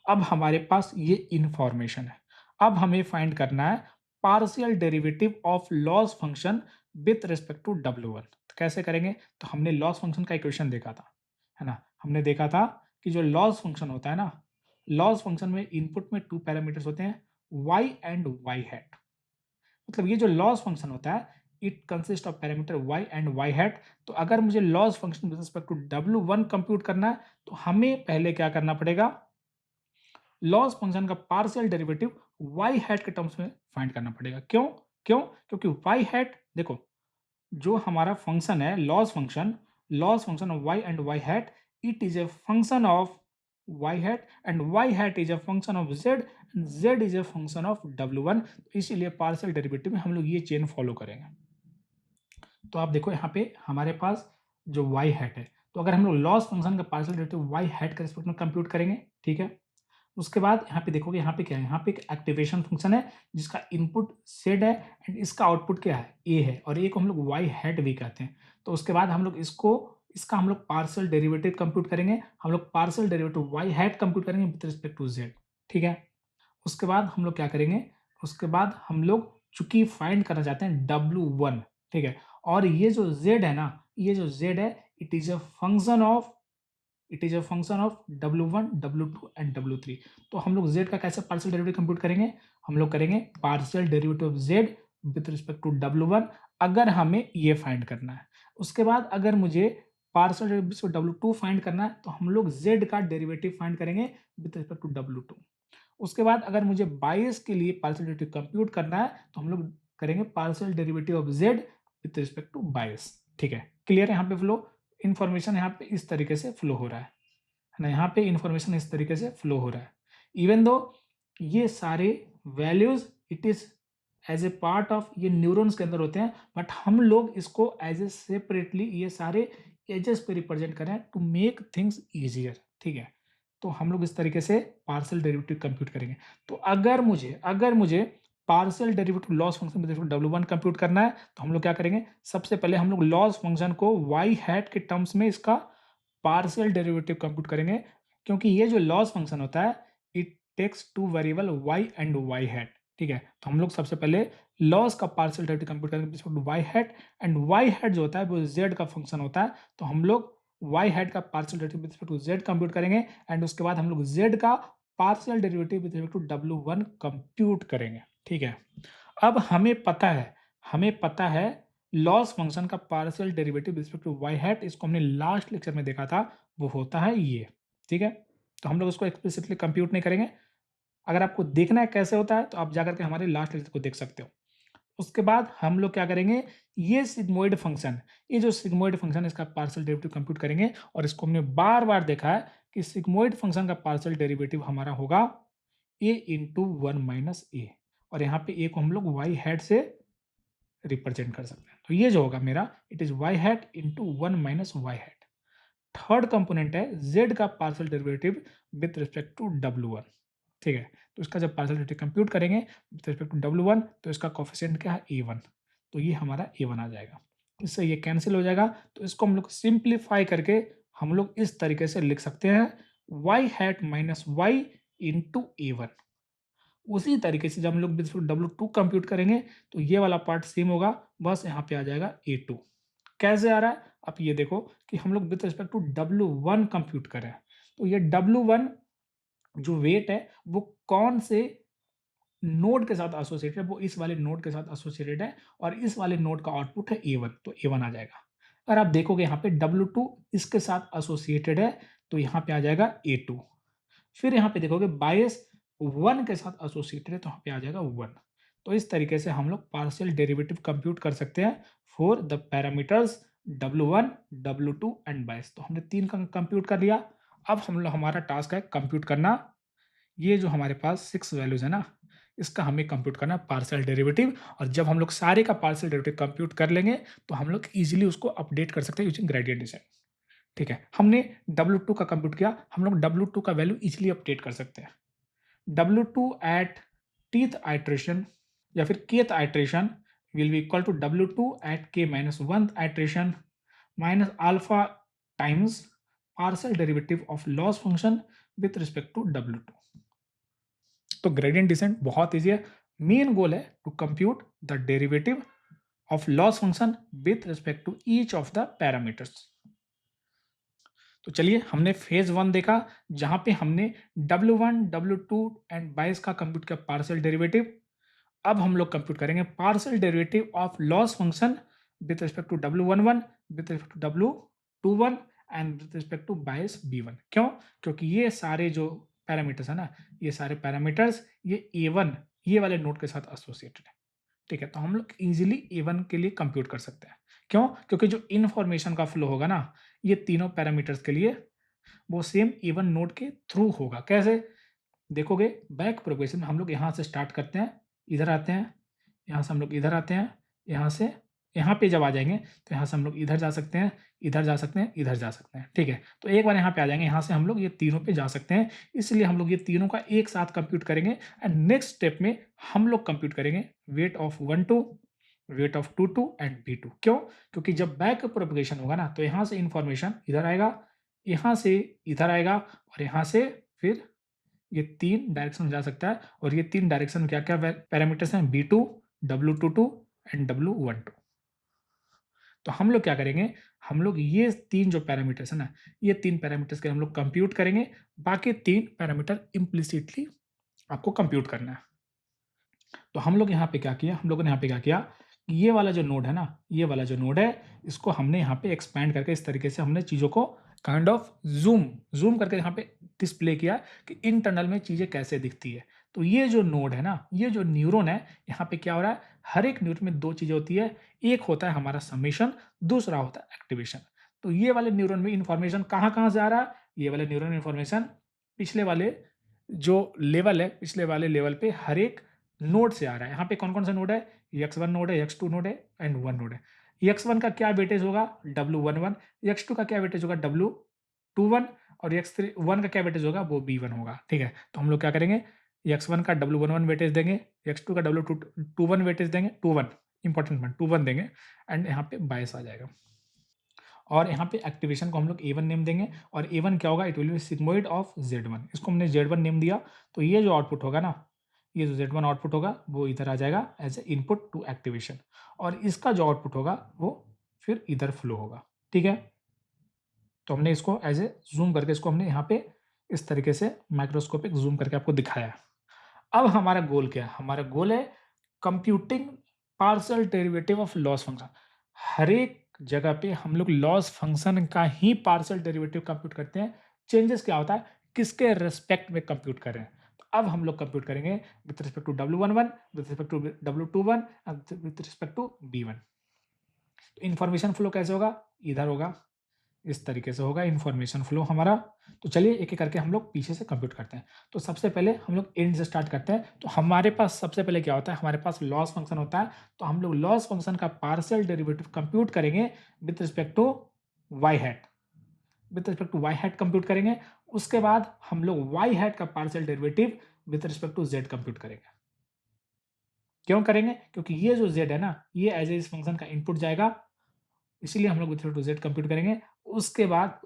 अब हमारे पास ये इन्फॉर्मेशन है। अब हमें फाइंड करना है partial derivative of loss function with respect to W1। तो कैसे करेंगे? तो हमने लॉस फंक्शन का इक्वेशन देखा था, है ना? हमने देखा था कि जो लॉस फंक्शन होता है ना, लॉस फंक्शन में इनपुट में 2 पैरामीटर्स होते हैं, y एंड y हैट। मतलब ये जो लॉस फंक्शन होता है, it consist of parameter y and y hat. तो अगर मुझे loss function with respect to W1 compute करना है, तो हमें पहले क्या करना पड़ेगा? लॉस फंक्शन का पार्शियल डेरिवेटिव y हैट के टर्म्स में फाइंड करना पड़ेगा। क्यों? क्यों? क्योंकि y हैट देखो, जो हमारा फंक्शन है loss function of y and y hat, it is a function of y hat, and y hat is a function of z, and z is a function of W1। इसीलिए partial derivative में हम लोग ये chain follow करेंगे। तो आप देखो यहाँ पे हमारे पास जो y हैट है, तो अगर हम लोग लॉस फंक्शन का पार्शियल डेरिवेटिव y हैट के रिस्पेक्ट में कंप्यूट करेंगे, ठीक है? उसके बाद यहाँ पे देखोगे, यहाँ पे क्या है? यहाँ पे एक एक्टिवेशन फंक्शन है जिसका इनपुट जेड है, एंड इसका आउटपुट क्या है? ए है, और ए को हम लोग वाई हैट भी कहते हैं। तो उसके बाद हम लोग इसका हम लोग पार्शियल डेरिवेटिव कंप्यूट करेंगे। हम लोग partial derivative y hat compute करेंगे विद रिस्पेक्ट टू जेड, ठीक है? उसके बाद हम लोग क्या करेंगे? उसके बाद हम लोग चूंकि फाइंड करना चाहते हैं W1, ठीक है? और ये जो z है ना, ये जो z है, it is a function of W1, W2 and W3। तो हम लोग z का कैसे पार्शियल डेरिवेटिव कंप्यूट करेंगे? हम लोग करेंगे partial derivative of z with respect to W1, अगर हमें ये फाइंड करना है। उसके बाद अगर मुझे पार्शियल डेरिवेटिव W2 फाइंड करना है, तो हम लोग z का डेरिवेटिव फाइंड करेंगे विथ रिस्पेक्ट टू W2। उसके बाद अगर मुझे 22 के लिए पार्शियल डेरिवेटिव कंप्यूट करना है, तो हम लोग करेंगे partial derivative of z with respect to 22, ठीक है? क्लियर है यहाँ पे फ्लो? इन्फॉर्मेशन यहाँ पे इस तरीके से फ्लो हो रहा है ना? यहाँ पे इन्फॉर्मेशन इस तरीके से फ्लो हो रहा है। इवन दो ये सारे values it is as a part of ये न्यूरॉन्स के अंदर होते हैं, बट हम लोग इसको एज ए सेपरेटली ये सारे एजेस पे रिप्रेजेंट करें टू मेक थिंग्स इजियर, ठीक है? तो हम लोग इस तरीके से पार्शियल डेरिवेटिव कंप्यूट करेंगे। तो अगर मुझे पार्शियल डेरिवेटिव लॉस फंक्शन में W1 कंप्यूट करना है, तो हम लोग क्या करेंगे? सबसे पहले हम लोग लॉस फंक्शन को y हैट के टर्म्स में इसका पार्शियल डेरिवेटिव कंप्यूट करेंगे, क्योंकि ये जो लॉस फंक्शन होता है, it takes two variable y and y hat, ठीक है? तो हम लोग सबसे पहले लॉस का पार्शियल डेरिवेटिव कंप्यूट करेंगे y hat, and y hat जो होता है वो z का फंक्शन होता है। तो हम लोग y हैट का partial derivative with respect to z compute करेंगे, एंड उसके बाद हम लोग z का partial derivative with respect to W1 compute करेंगे, ठीक है? अब हमें पता है लॉस फंक्शन का partial derivative respect to y hat, इसको हमने लास्ट लेक्चर में देखा था, वो होता है ये, ठीक है? तो हम लोग उसको एक्सप्लिसिटली कंप्यूट नहीं करेंगे। अगर आपको देखना है कैसे होता है, तो आप जाकर के हमारे लास्ट लेक्चर को देख सकते हो। उसके बाद हम लोग क्या करेंगे, ये सिग्मोइड फंक्शन, ये जो सिग्मोइड फंक्शन है इसका पार्शियल डेरिवेटिव कंप्यूट करेंगे। और इसको हमने बार-बार देखा है कि सिग्मोइड फंक्शन का पार्शियल डेरिवेटिव हमारा होगा a इंटू 1 माइनस ए, और यहाँ पे a को हम लोग y हैट से रिप्रेजेंट कर सकते हैं। तो ये जो होगा मेरा, it is y hat into 1 minus y hat. Third component है z का partial derivative with respect to w1। ठीक है, तो इसका जब पार्शियल डेरिवेटिव कंप्यूट करेंगे विथ रिस्पेक्ट टू w1, तो इसका कोफिशिएंट क्या है, a1। तो ये हमारा a1 आ जाएगा। इससे ये कैंसिल हो जाएगा। तो इसको हम लोग सिंप्लीफाई करके हम लोग इस तरीके से लिख सकते हैं, y hat minus y into a1। उसी तरीके से जब हम लोग W2 कंप्यूट करेंगे तो ये वाला पार्ट सेम होगा, बस यहाँ पे आ जाएगा A2। कैसे आ रहा है, आप ये देखो कि हम लोग with respect to W1 compute करें, तो ये W1 जो वेट है वो कौन से नोड के साथ एसोसिएटेड है, वो इस वाले नोड के साथ एसोसिएटेड है, और इस वाले नोड का आउटपुट है A1, तो A1 आ जाएगा। अगर आप देखोगे यहाँ पे W2 इसके साथ एसोसिएटेड है, तो यहाँ पे आ जाएगा A2। फिर यहाँ पे देखोगे बायस 1 के साथ एसोसिएटेड है, तो यहाँ पे आ जाएगा 1। तो इस तरीके से हम लोग पार्शियल डेरिवेटिव कंप्यूट कर सकते हैं for the parameters W1, W2 and bias. तो हमने 3 का कंप्यूट कर लिया। अब हम लोग, हमारा टास्क है कंप्यूट करना ये जो हमारे पास 6 वैल्यूज है ना, इसका हमें कंप्यूट करना पार्शियल डेरिवेटिव। और जब हम लोग सारे का पार्शियल डेरिवेटिव कंप्यूट कर लेंगे तो हम लोग इजीली उसको अपडेट कर सकते हैं यूजिंग ग्रेडियंट डिसेंट। ठीक है, हमने W2 का कंप्यूट किया, हम लोग W2 का वैल्यू इजीली अपडेट कर सकते हैं। W2 एट टीथ आइट्रेशन या फिर केथ iteration will be equal to W2 at k minus 1 iteration minus alpha times partial derivative of loss function with respect to W2। तो ग्रेडियंट डिसेंट बहुत easy है। Main goal है to compute the derivative of loss function with respect to each of the parameters. तो चलिए, हमने phase 1 देखा जहां पे हमने W1, W2 एंड बायस का कंप्यूट किया पार्शियल डेरिवेटिव। अब हम लोग कंप्यूट करेंगे partial derivative of loss function with respect to W11, with respect to W21 and with respect to bias B1। क्यों? क्योंकि ये सारे जो पैरामीटर्स है ना, ये सारे पैरामीटर्स ये A1 ये वाले नोड के साथ एसोसिएटेड है। ठीक है, तो हम लोग इजीली A1 के लिए कंप्यूट कर सकते हैं। क्यों? क्योंकि जो इन्फॉर्मेशन का फ्लो होगा ना, ये तीनों पैरामीटर्स के लिए वो सेम A1 नोड के थ्रू होगा। कैसे? देखोगे बैक प्रोग्रेशन में हम लोग यहाँ से स्टार्ट करते हैं, इधर आते हैं, यहाँ से हम लोग इधर आते हैं, यहाँ से यहाँ पे जब आ जाएंगे तो यहाँ से हम लोग इधर जा सकते हैं, इधर जा सकते हैं, इधर जा सकते हैं। ठीक है, तो एक बार यहाँ पे आ जाएंगे, यहाँ से हम लोग ये तीनों पे जा सकते हैं। इसलिए हम लोग ये तीनों का एक साथ कंप्यूट करेंगे एंड नेक्स्ट स्टेप में हम लोग कंप्यूट करेंगे weight of 1 2, weight of 2 2 and B2। क्यों? क्योंकि जब बैक प्रोपगेशन होगा ना, तो यहाँ से इंफॉर्मेशन इधर आएगा, यहाँ से इधर आएगा, और यहाँ से फिर ये 3 डायरेक्शन में जा सकता है। और ये 3 डायरेक्शन में क्या-क्या पैरामीटर्स हैं, B2, W22 एंड W12। तो हम लोग क्या करेंगे, हम लोग ये 3 जो पैरामीटर्स है ना, ये 3 पैरामीटर्स के हम लोग कंप्यूट करेंगे। बाकी 3 पैरामीटर इम्प्लिसिटली आपको कंप्यूट करना है। तो हम लोग यहाँ पे क्या किया, हम लोगों ने यहाँ पे क्या किया कि ये वाला जो नोड है ना, ये वाला जो नोड है, इसको हमने यहाँ पे एक्सपैंड करके इस तरीके से हमने चीज़ों को काइंड ऑफ ज़ूम करके यहाँ पे डिस्प्ले किया कि इंटरनल में चीज़ें कैसे दिखती है। तो ये जो नोड है ना, ये जो न्यूरॉन है, यहाँ पे क्या हो रहा है, हर एक न्यूरॉन में 2 चीज़ें होती है। एक होता है हमारा समेशन, दूसरा होता है एक्टिवेशन। तो ये वाले न्यूरॉन में इन्फॉर्मेशन कहाँ-कहाँ से आ रहा है, ये वाले न्यूरॉन में इन्फॉर्मेशन पिछले वाले जो लेवल है, पिछले वाले लेवल पे हर एक नोड से आ रहा है। यहाँ पे कौन-कौन सा नोड है, x1 नोड है, x2 नोड है एंड 1 नोड है। x1 का क्या वेटेज होगा, W11, x2 का क्या वेटेज होगा, W21, और x3 1 का क्या वेटेज होगा, वो B1 होगा। ठीक है, तो हम लोग क्या करेंगे, x1 का W11 वेटेज देंगे, x2 का W21 वेटेज देंगे, 21 इंपॉर्टेंट पॉइंट 21 देंगे, एंड यहाँ पे बायस आ जाएगा। और यहाँ पे एक्टिवेशन को हम लोग A1 नेम देंगे, और A1 क्या होगा, it will B sigmoid of Z1। इसको हमने Z1 नेम दिया, तो ये जो आउटपुट होगा ना, ये जो Z1 आउटपुट होगा वो इधर आ जाएगा as a input to activation, और इसका जो आउटपुट होगा वो फिर इधर फ्लो होगा। ठीक है, तो हमने इसको एज ए जूम करके इसको हमने यहाँ पे इस तरीके से माइक्रोस्कोपिक जूम करके आपको दिखाया। अब हमारा गोल क्या है, हमारा गोल है computing partial derivative of loss function. हर एक जगह पे हम लोग लॉस फंक्शन का ही पार्शियल डेरिवेटिव कंप्यूट करते हैं। चेंजेस क्या होता है, किसके रेस्पेक्ट में कंप्यूट कर रहे हैं। तो अब हम लोग कंप्यूट करेंगे with respect to W11, with respect to W21 and with respect to B1। तो इन्फॉर्मेशन फ्लो कैसे होगा? इधर होगा, इस तरीके से होगा इन्फॉर्मेशन फ्लो हमारा। तो चलिए एक-एक करके हम लोग पीछे से कंप्यूट करते हैं। तो सबसे पहले हम लोग एंड से स्टार्ट करते हैं। तो हमारे पास सबसे पहले क्या होता है, हमारे पास लॉस फंक्शन होता है। तो हम लोग लॉस फंक्शन का पार्शियल डेरिवेटिव कंप्यूट करेंगे with respect to y hat. With respect to y hat compute करेंगे। उसके बाद हम लोग y हैट का partial derivative with respect to z compute करेंगे। क्यों करेंगे? क्योंकि ये जो z है ना, ये एज ए इस फंक्शन का इनपुट जाएगा, इसीलिए हम लोग with respect to z compute करेंगे। उसके बाद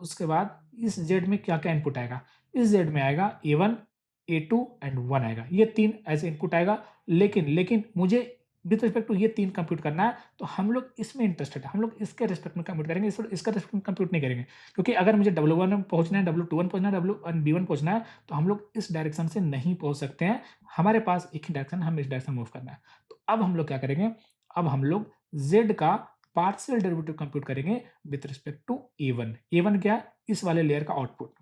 इस z में क्या-क्या इनपुट आएगा? इस z में आएगा a1, a2 एंड 1 आएगा। ये 3 एज़ इनपुट आएगा। लेकिन मुझे विथ रिस्पेक्ट टू ये 3 कंप्यूट करना है, तो हम लोग इसमें इंटरेस्टेड है। हम लोग इसके रिस्पेक्ट में कंप्यूट करेंगे, इसका रिस्पेक्ट में कंप्यूट नहीं करेंगे। क्योंकि अगर मुझे W1 में पहुँचना है, W21 पहुँचना है, B1 पहुँचना है, तो हम लोग इस डायरेक्शन से नहीं पहुँच सकते हैं। हमारे पास एक ही डायरेक्शन है, हमें इस डायरेक्शन में मूव करना है। तो अब हम लोग क्या करेंगे? अब हम लोग z का पार्शियल डेरिवेटिव कंप्यूट करेंगे with respect to a1। a1 क्या है? इस वाले लेयर का आउटपुट।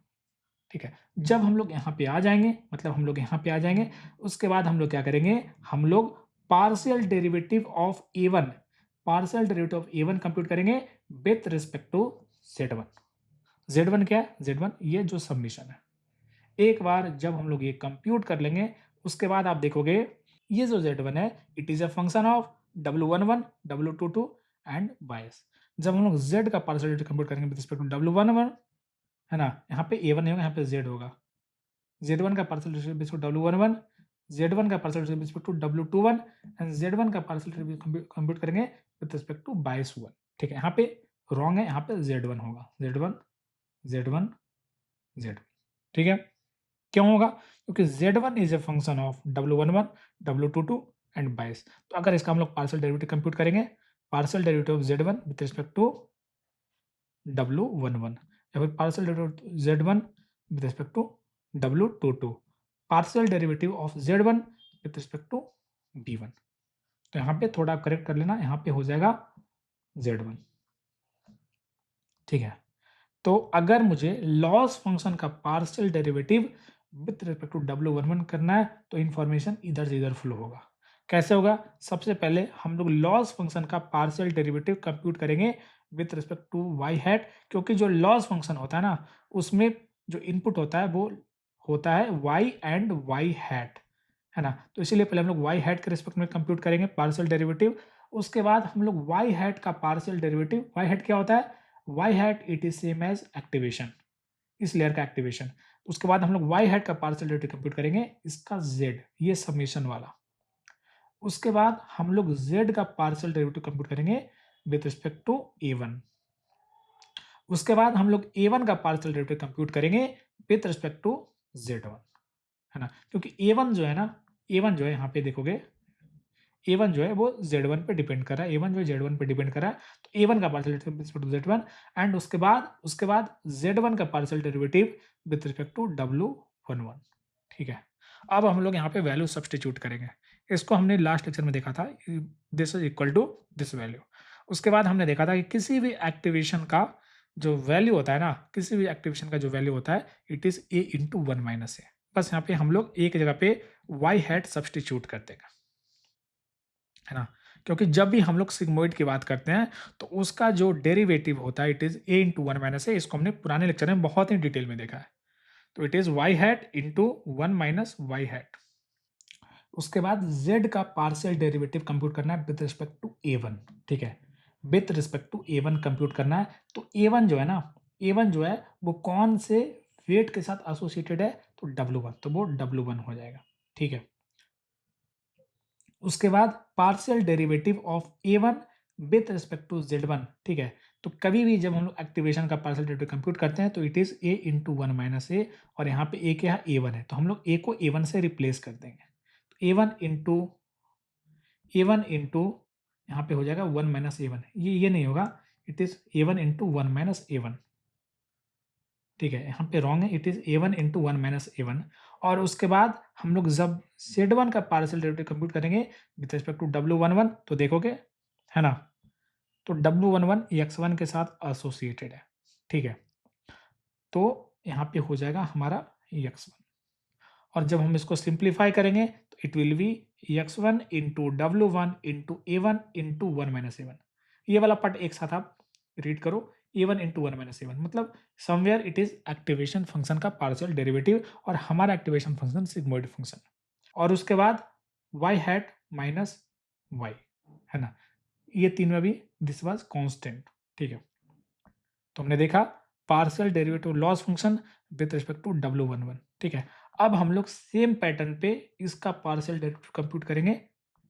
ठीक है। जब हम लोग यहाँ पे आ जाएंगे, मतलब हम लोग यहाँ पे आ जाएंगे, उसके बाद हम लोग क्या करेंगे? हम लोग partial derivative of a1, partial derivative of a1 compute करेंगे with respect to z1। z1 क्या है? z1 ये जो सबमिशन है। एक बार जब हम लोग ये कंप्यूट कर लेंगे, उसके बाद आप देखोगे ये जो z1 है, it is a function of W11, W22 and बायस। जब हम लोग z का पार्शियल डेरिवेटिव कंप्यूट करेंगे विद रिस्पेक्ट टू W11, है ना, यहाँ पे a1 नहीं होगा, यहाँ पे z होगा। z1 का partial derivative with respect to W11, z1 का partial derivative with respect to W21 and z1 का पार्शियल डेरिवेटिव कंप्यूट करेंगे विद रिस्पेक्ट टू बायस 1। ठीक है, यहाँ पे रॉन्ग है, यहाँ पे z1 होगा, z1, z1, z1। ठीक है। क्यों होगा? क्योंकि z1 is a function of W11, W22 and bias. तो अगर इसका हम लोग पार्शियल डेरिवेटिव कंप्यूट करेंगे, partial derivative of z1 with respect to W11 या फिर partial derivative z1 with respect to W22, partial derivative of z1 with respect to B1। तो यहाँ पे थोड़ा करेक्ट कर लेना, यहाँ पे हो जाएगा z1। ठीक है। तो अगर मुझे लॉस फंक्शन का partial derivative with respect to W11 करना है, तो इन्फॉर्मेशन इधर से इधर फ्लो होगा। कैसे होगा? सबसे पहले हम लोग लॉस फंक्शन का पार्शियल डेरिवेटिव कंप्यूट करेंगे with respect to y hat, क्योंकि जो लॉस फंक्शन होता है ना, उसमें जो इनपुट होता है वो होता है y एंड y हैट, है ना। तो इसीलिए पहले हम लोग y हैट के रिस्पेक्ट में कंप्यूट करेंगे पार्शियल डेरिवेटिव। उसके बाद हम लोग y हैट का पार्शियल डेरिवेटिव, y हैट क्या होता है? y hat it is same as activation, इस लेयर का एक्टिवेशन। उसके बाद हम लोग y हैट का पार्शियल डेरिवेटिव कंप्यूट करेंगे इसका z, ये समेशन वाला। उसके बाद हम लोग z का पार्शियल डेरिवेटिव कंप्यूट करेंगे विथ रिस्पेक्ट टू a1। उसके बाद हम लोग a1 का पार्शियल डेरिवेटिव कंप्यूट करेंगे विथ रिस्पेक्ट टू z1, है ना। क्योंकि a1 जो है ना, a1 जो है यहाँ पे देखोगे, a1 जो है वो z1 पे डिपेंड कर रहा है, a1 जो है z1 पे डिपेंड कर रहा है। तो a1 का partial derivative with respect to z1 and उसके बाद z1 का partial derivative with respect to W11। ठीक है। अब हम लोग यहाँ पे वैल्यू सब्स्टिट्यूट करेंगे। इसको हमने लास्ट लेक्चर में देखा था, this is equal to this value. उसके बाद हमने देखा था कि किसी भी एक्टिवेशन का जो वैल्यू होता है ना, किसी भी एक्टिवेशन का जो वैल्यू होता है, it is a into 1 minus A. बस यहाँ पे हम लोग एक जगह पे y हैट सब्स्टिट्यूट कर देंगे, है ना। क्योंकि जब भी हम लोग सिग्मोइड की बात करते हैं, तो उसका जो डेरिवेटिव होता है, it is a into 1 minus A. इसको हमने पुराने लेक्चर में बहुत ही डिटेल में देखा है। तो it is y hat into 1 minus y hat. उसके बाद z का पार्शियल डेरिवेटिव कंप्यूट करना है विद रिस्पेक्ट टू a1। ठीक है, with respect to a1 compute करना है। तो a1 जो है ना, a1 जो है वो कौन से वेट के साथ एसोसिएटेड है? तो W1, तो वो W1 हो जाएगा। ठीक है। उसके बाद partial derivative of a1 with respect to z1। ठीक है। तो कभी भी जब हम लोग एक्टिवेशन का पार्शियल डेरिवेटिव कंप्यूट करते हैं, तो it is a into 1 minus A, और यहाँ पे a क्या है? a1 है, तो हम लोग a को a1 से रिप्लेस कर देंगे। तो a1 इंटू यहाँ पे हो जाएगा 1 माइनस ए1, ये नहीं होगा, it is a1 into 1 minus A1. ठीक है, यहाँ पे रॉन्ग है, it is a1 into 1 minus A1. और उसके बाद हम लोग जब z1 का पार्शियल डेरिवेटिव कंप्यूट करेंगे विथ रिस्पेक्ट टू W11, तो देखोगे, है ना, तो W11 x1 के साथ एसोसिएटेड है। ठीक है, तो यहाँ पे हो जाएगा हमारा x1। और जब हम इसको सिंप्लीफाई करेंगे तो it will B x1 into W1 into A1 into 1 minus A1। ये वाला पार्ट एक साथ आप रीड करो, A1 इंटू 1 माइनस A1 मतलब somewhere it is activation function का पार्शियल डेरिवेटिव और हमारा एक्टिवेशन फंक्शन सिग्मोइड फंक्शन। और उसके बाद y हैट माइनस y, है ना, ये तीन में भी दिस वाज कांस्टेंट। ठीक है, तो हमने देखा partial derivative loss function with respect to W11। ठीक है, अब हम लोग सेम पैटर्न पे इसका पार्शियल डेरिवेटिव कंप्यूट करेंगे,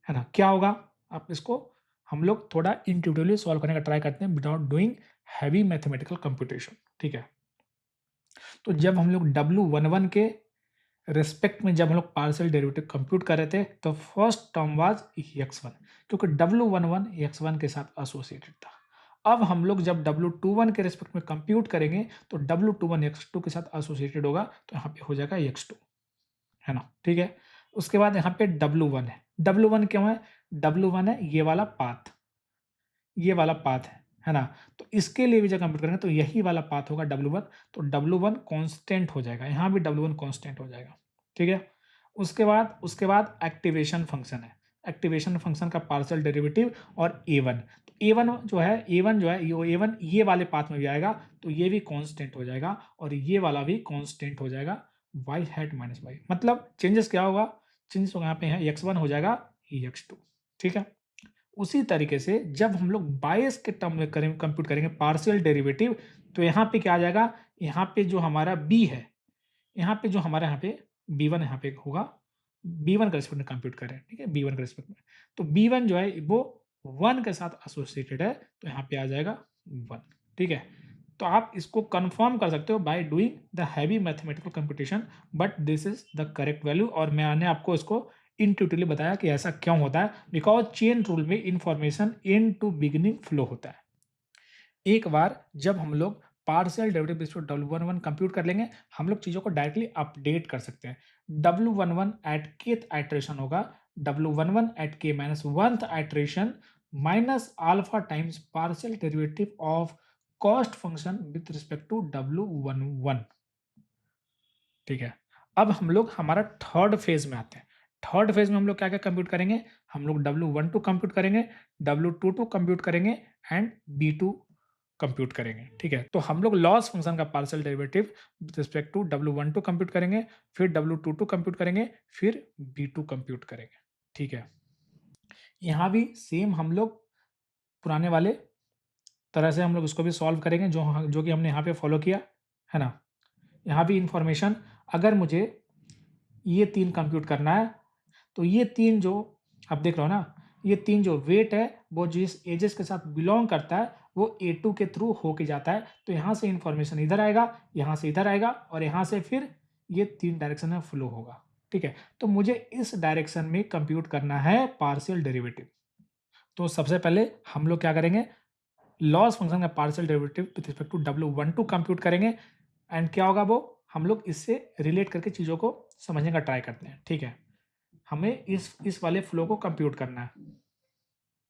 है ना। क्या होगा, आप इसको हम लोग थोड़ा इंट्यूटिवली सॉल्व करने का ट्राई करते हैं without doing heavy mathematical computation. ठीक है, तो जब हम लोग W11 के रिस्पेक्ट में जब हम लोग पार्शियल डेरिवेटिव कंप्यूट कर रहे थे तो फर्स्ट टर्म वाज x1, क्योंकि W11 x1 के साथ एसोसिएटेड था। अब हम लोग जब W21 के रिस्पेक्ट में कंप्यूट करेंगे तो W21 x2 के साथ एसोसिएटेड होगा, तो यहाँ पे हो जाएगा x2, है ना। ठीक है, उसके बाद यहाँ पे W1 है। W1 क्यों है, W1 है ये वाला पाथ, ये वाला पाथ है ना। तो इसके लिए भी जब कंप्यूट करेंगे तो यही वाला पाथ होगा W1, तो W1 कांस्टेंट हो जाएगा, यहाँ भी W1 कांस्टेंट हो जाएगा। ठीक है, उसके बाद एक्टिवेशन फंक्शन है, एक्टिवेशन फंक्शन का पार्शियल डेरिवेटिव और A1। तो A1 जो है A1 ये वाले पाथ में भी आएगा, तो ये भी कांस्टेंट हो जाएगा और ये वाला भी कांस्टेंट हो जाएगा y हैट माइनस y। मतलब चेंजेस क्या होगा, चेंजेस होगा यहाँ पे है x1 हो जाएगा x2। ठीक है, उसी तरीके से जब हम लोग बायस के टर्म में करें कंप्यूट करेंगे पार्शियल डेरिवेटिव, तो यहाँ पे क्या आ जाएगा, यहाँ पे जो हमारा b है, यहाँ पे जो हमारा यहाँ पे b1 यहाँ पे होगा, b1 के रिस्पेक्ट में कंप्यूट करें। ठीक है, b1 के रिस्पेक्ट में, तो b1 जो है वो 1 के साथ एसोसिएटेड है, तो यहाँ पे आ जाएगा 1। ठीक है, तो आप इसको कंफर्म कर सकते हो by doing the heavy mathematical computation, but this is the correct value. और मैंने आपको इसको इंट्यूटिवली बताया कि ऐसा क्यों होता है, बिकॉज चेन रूल में information end to beginning flow होता है। एक बार जब हम लोग पार्शियल डेरिवेटिव W11 कंप्यूट कर लेंगे, हम लोग चीज़ों को डायरेक्टली अपडेट कर सकते हैं। W11 एट केथ आइट्रेशन होगा W11 at k minus 1th iteration minus alpha times partial derivative of cost function with respect to W11। ठीक है, अब हम लोग हमारा थर्ड फेज में आते हैं। थर्ड फेज में हम लोग क्या क्या कंप्यूट करेंगे, हम लोग W12 कंप्यूट करेंगे, W22 कंप्यूट करेंगे एंड B2 कंप्यूट करेंगे। ठीक है, तो हम लोग लॉस फंक्शन का partial derivative with respect to W12 compute करेंगे, फिर W22 कंप्यूट करेंगे, फिर B2 कंप्यूट करेंगे। ठीक है, यहाँ भी सेम हम लोग पुराने वाले तरह से हम लोग इसको भी सॉल्व करेंगे, जो कि हमने यहाँ पे फॉलो किया, है ना। यहाँ भी इंफॉर्मेशन, अगर मुझे ये तीन कंप्यूट करना है, तो ये तीन जो आप देख रहे हो ना, ये तीन जो वेट है वो जिस एजेस के साथ बिलोंग करता है वो A2 के थ्रू होके जाता है। तो यहाँ से इंफॉर्मेशन इधर आएगा, यहाँ से इधर आएगा और यहाँ से फिर ये तीन डायरेक्शन में फ्लो होगा। ठीक है, तो मुझे इस डायरेक्शन में कंप्यूट करना है पार्शियल डेरिवेटिव। तो सबसे पहले हम लोग क्या करेंगे, लॉस फंक्शन का partial derivative with respect to W12 compute करेंगे एंड क्या होगा, वो हम लोग इससे रिलेट करके चीज़ों को समझने का ट्राई करते हैं। ठीक है, हमें इस वाले फ्लो को कंप्यूट करना है।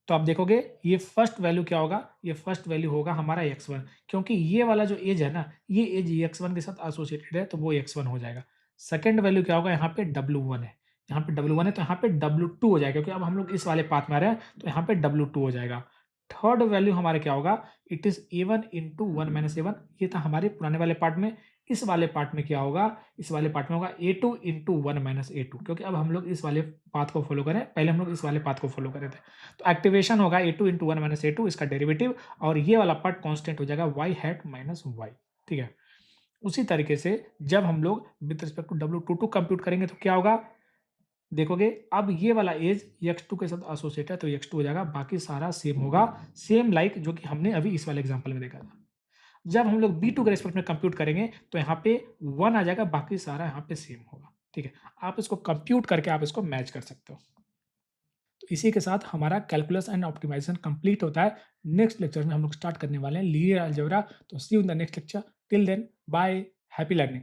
तो आप देखोगे ये फर्स्ट वैल्यू क्या होगा, ये फर्स्ट वैल्यू होगा हमारा x1, क्योंकि ये वाला जो एज है ना, ये एज x1 के साथ एसोसिएटेड है, तो वो x1 हो जाएगा। सेकंड वैल्यू क्या होगा, यहाँ पे W1 है, यहाँ पे W1 है, तो यहाँ पे W2 हो जाएगा, क्योंकि अब हम लोग इस वाले पाथ में आ रहे हैं, तो यहाँ पे W2 हो जाएगा। थर्ड वैल्यू हमारे क्या होगा, it is A1 into 1 minus A1, ये था हमारे पुराने वाले पार्ट में। इस वाले पार्ट में क्या होगा, इस वाले पार्ट में होगा A2 इंटू 1 माइनस A2, क्योंकि अब हम लोग इस वाले पाथ को फॉलो करें, पहले हम लोग इस वाले पाथ को फॉलो कर रहे थे। तो एक्टिवेशन होगा A2 इंटू 1 माइनस A2, इसका डेरिवेटिव, और ये वाला पार्ट कांस्टेंट हो जाएगा y हैट माइनस y। ठीक है, उसी तरीके से जब हम लोग with respect to W22 compute करेंगे तो क्या होगा, देखोगे अब ये वाला एज x2 के साथ एसोसिएटेड है, तो x2 हो जाएगा, बाकी सारा सेम होगा, सेम लाइक जो कि हमने अभी इस वाले एग्जांपल में देखा था। जब हम लोग B2 के रिस्पेक्ट में कंप्यूट करेंगे तो यहाँ पे 1 आ जाएगा, बाकी सारा यहाँ पे सेम होगा। ठीक है, आप इसको कंप्यूट करके आप इसको मैच कर सकते हो। तो इसी के साथ हमारा कैलकुलस एंड ऑप्टिमाइजेशन कंप्लीट होता है। नेक्स्ट लेक्चर में हम लोग स्टार्ट करने वाले हैं लीनियर अलजेब्रा। तो see you in the next lecture, till then bye, happy learning.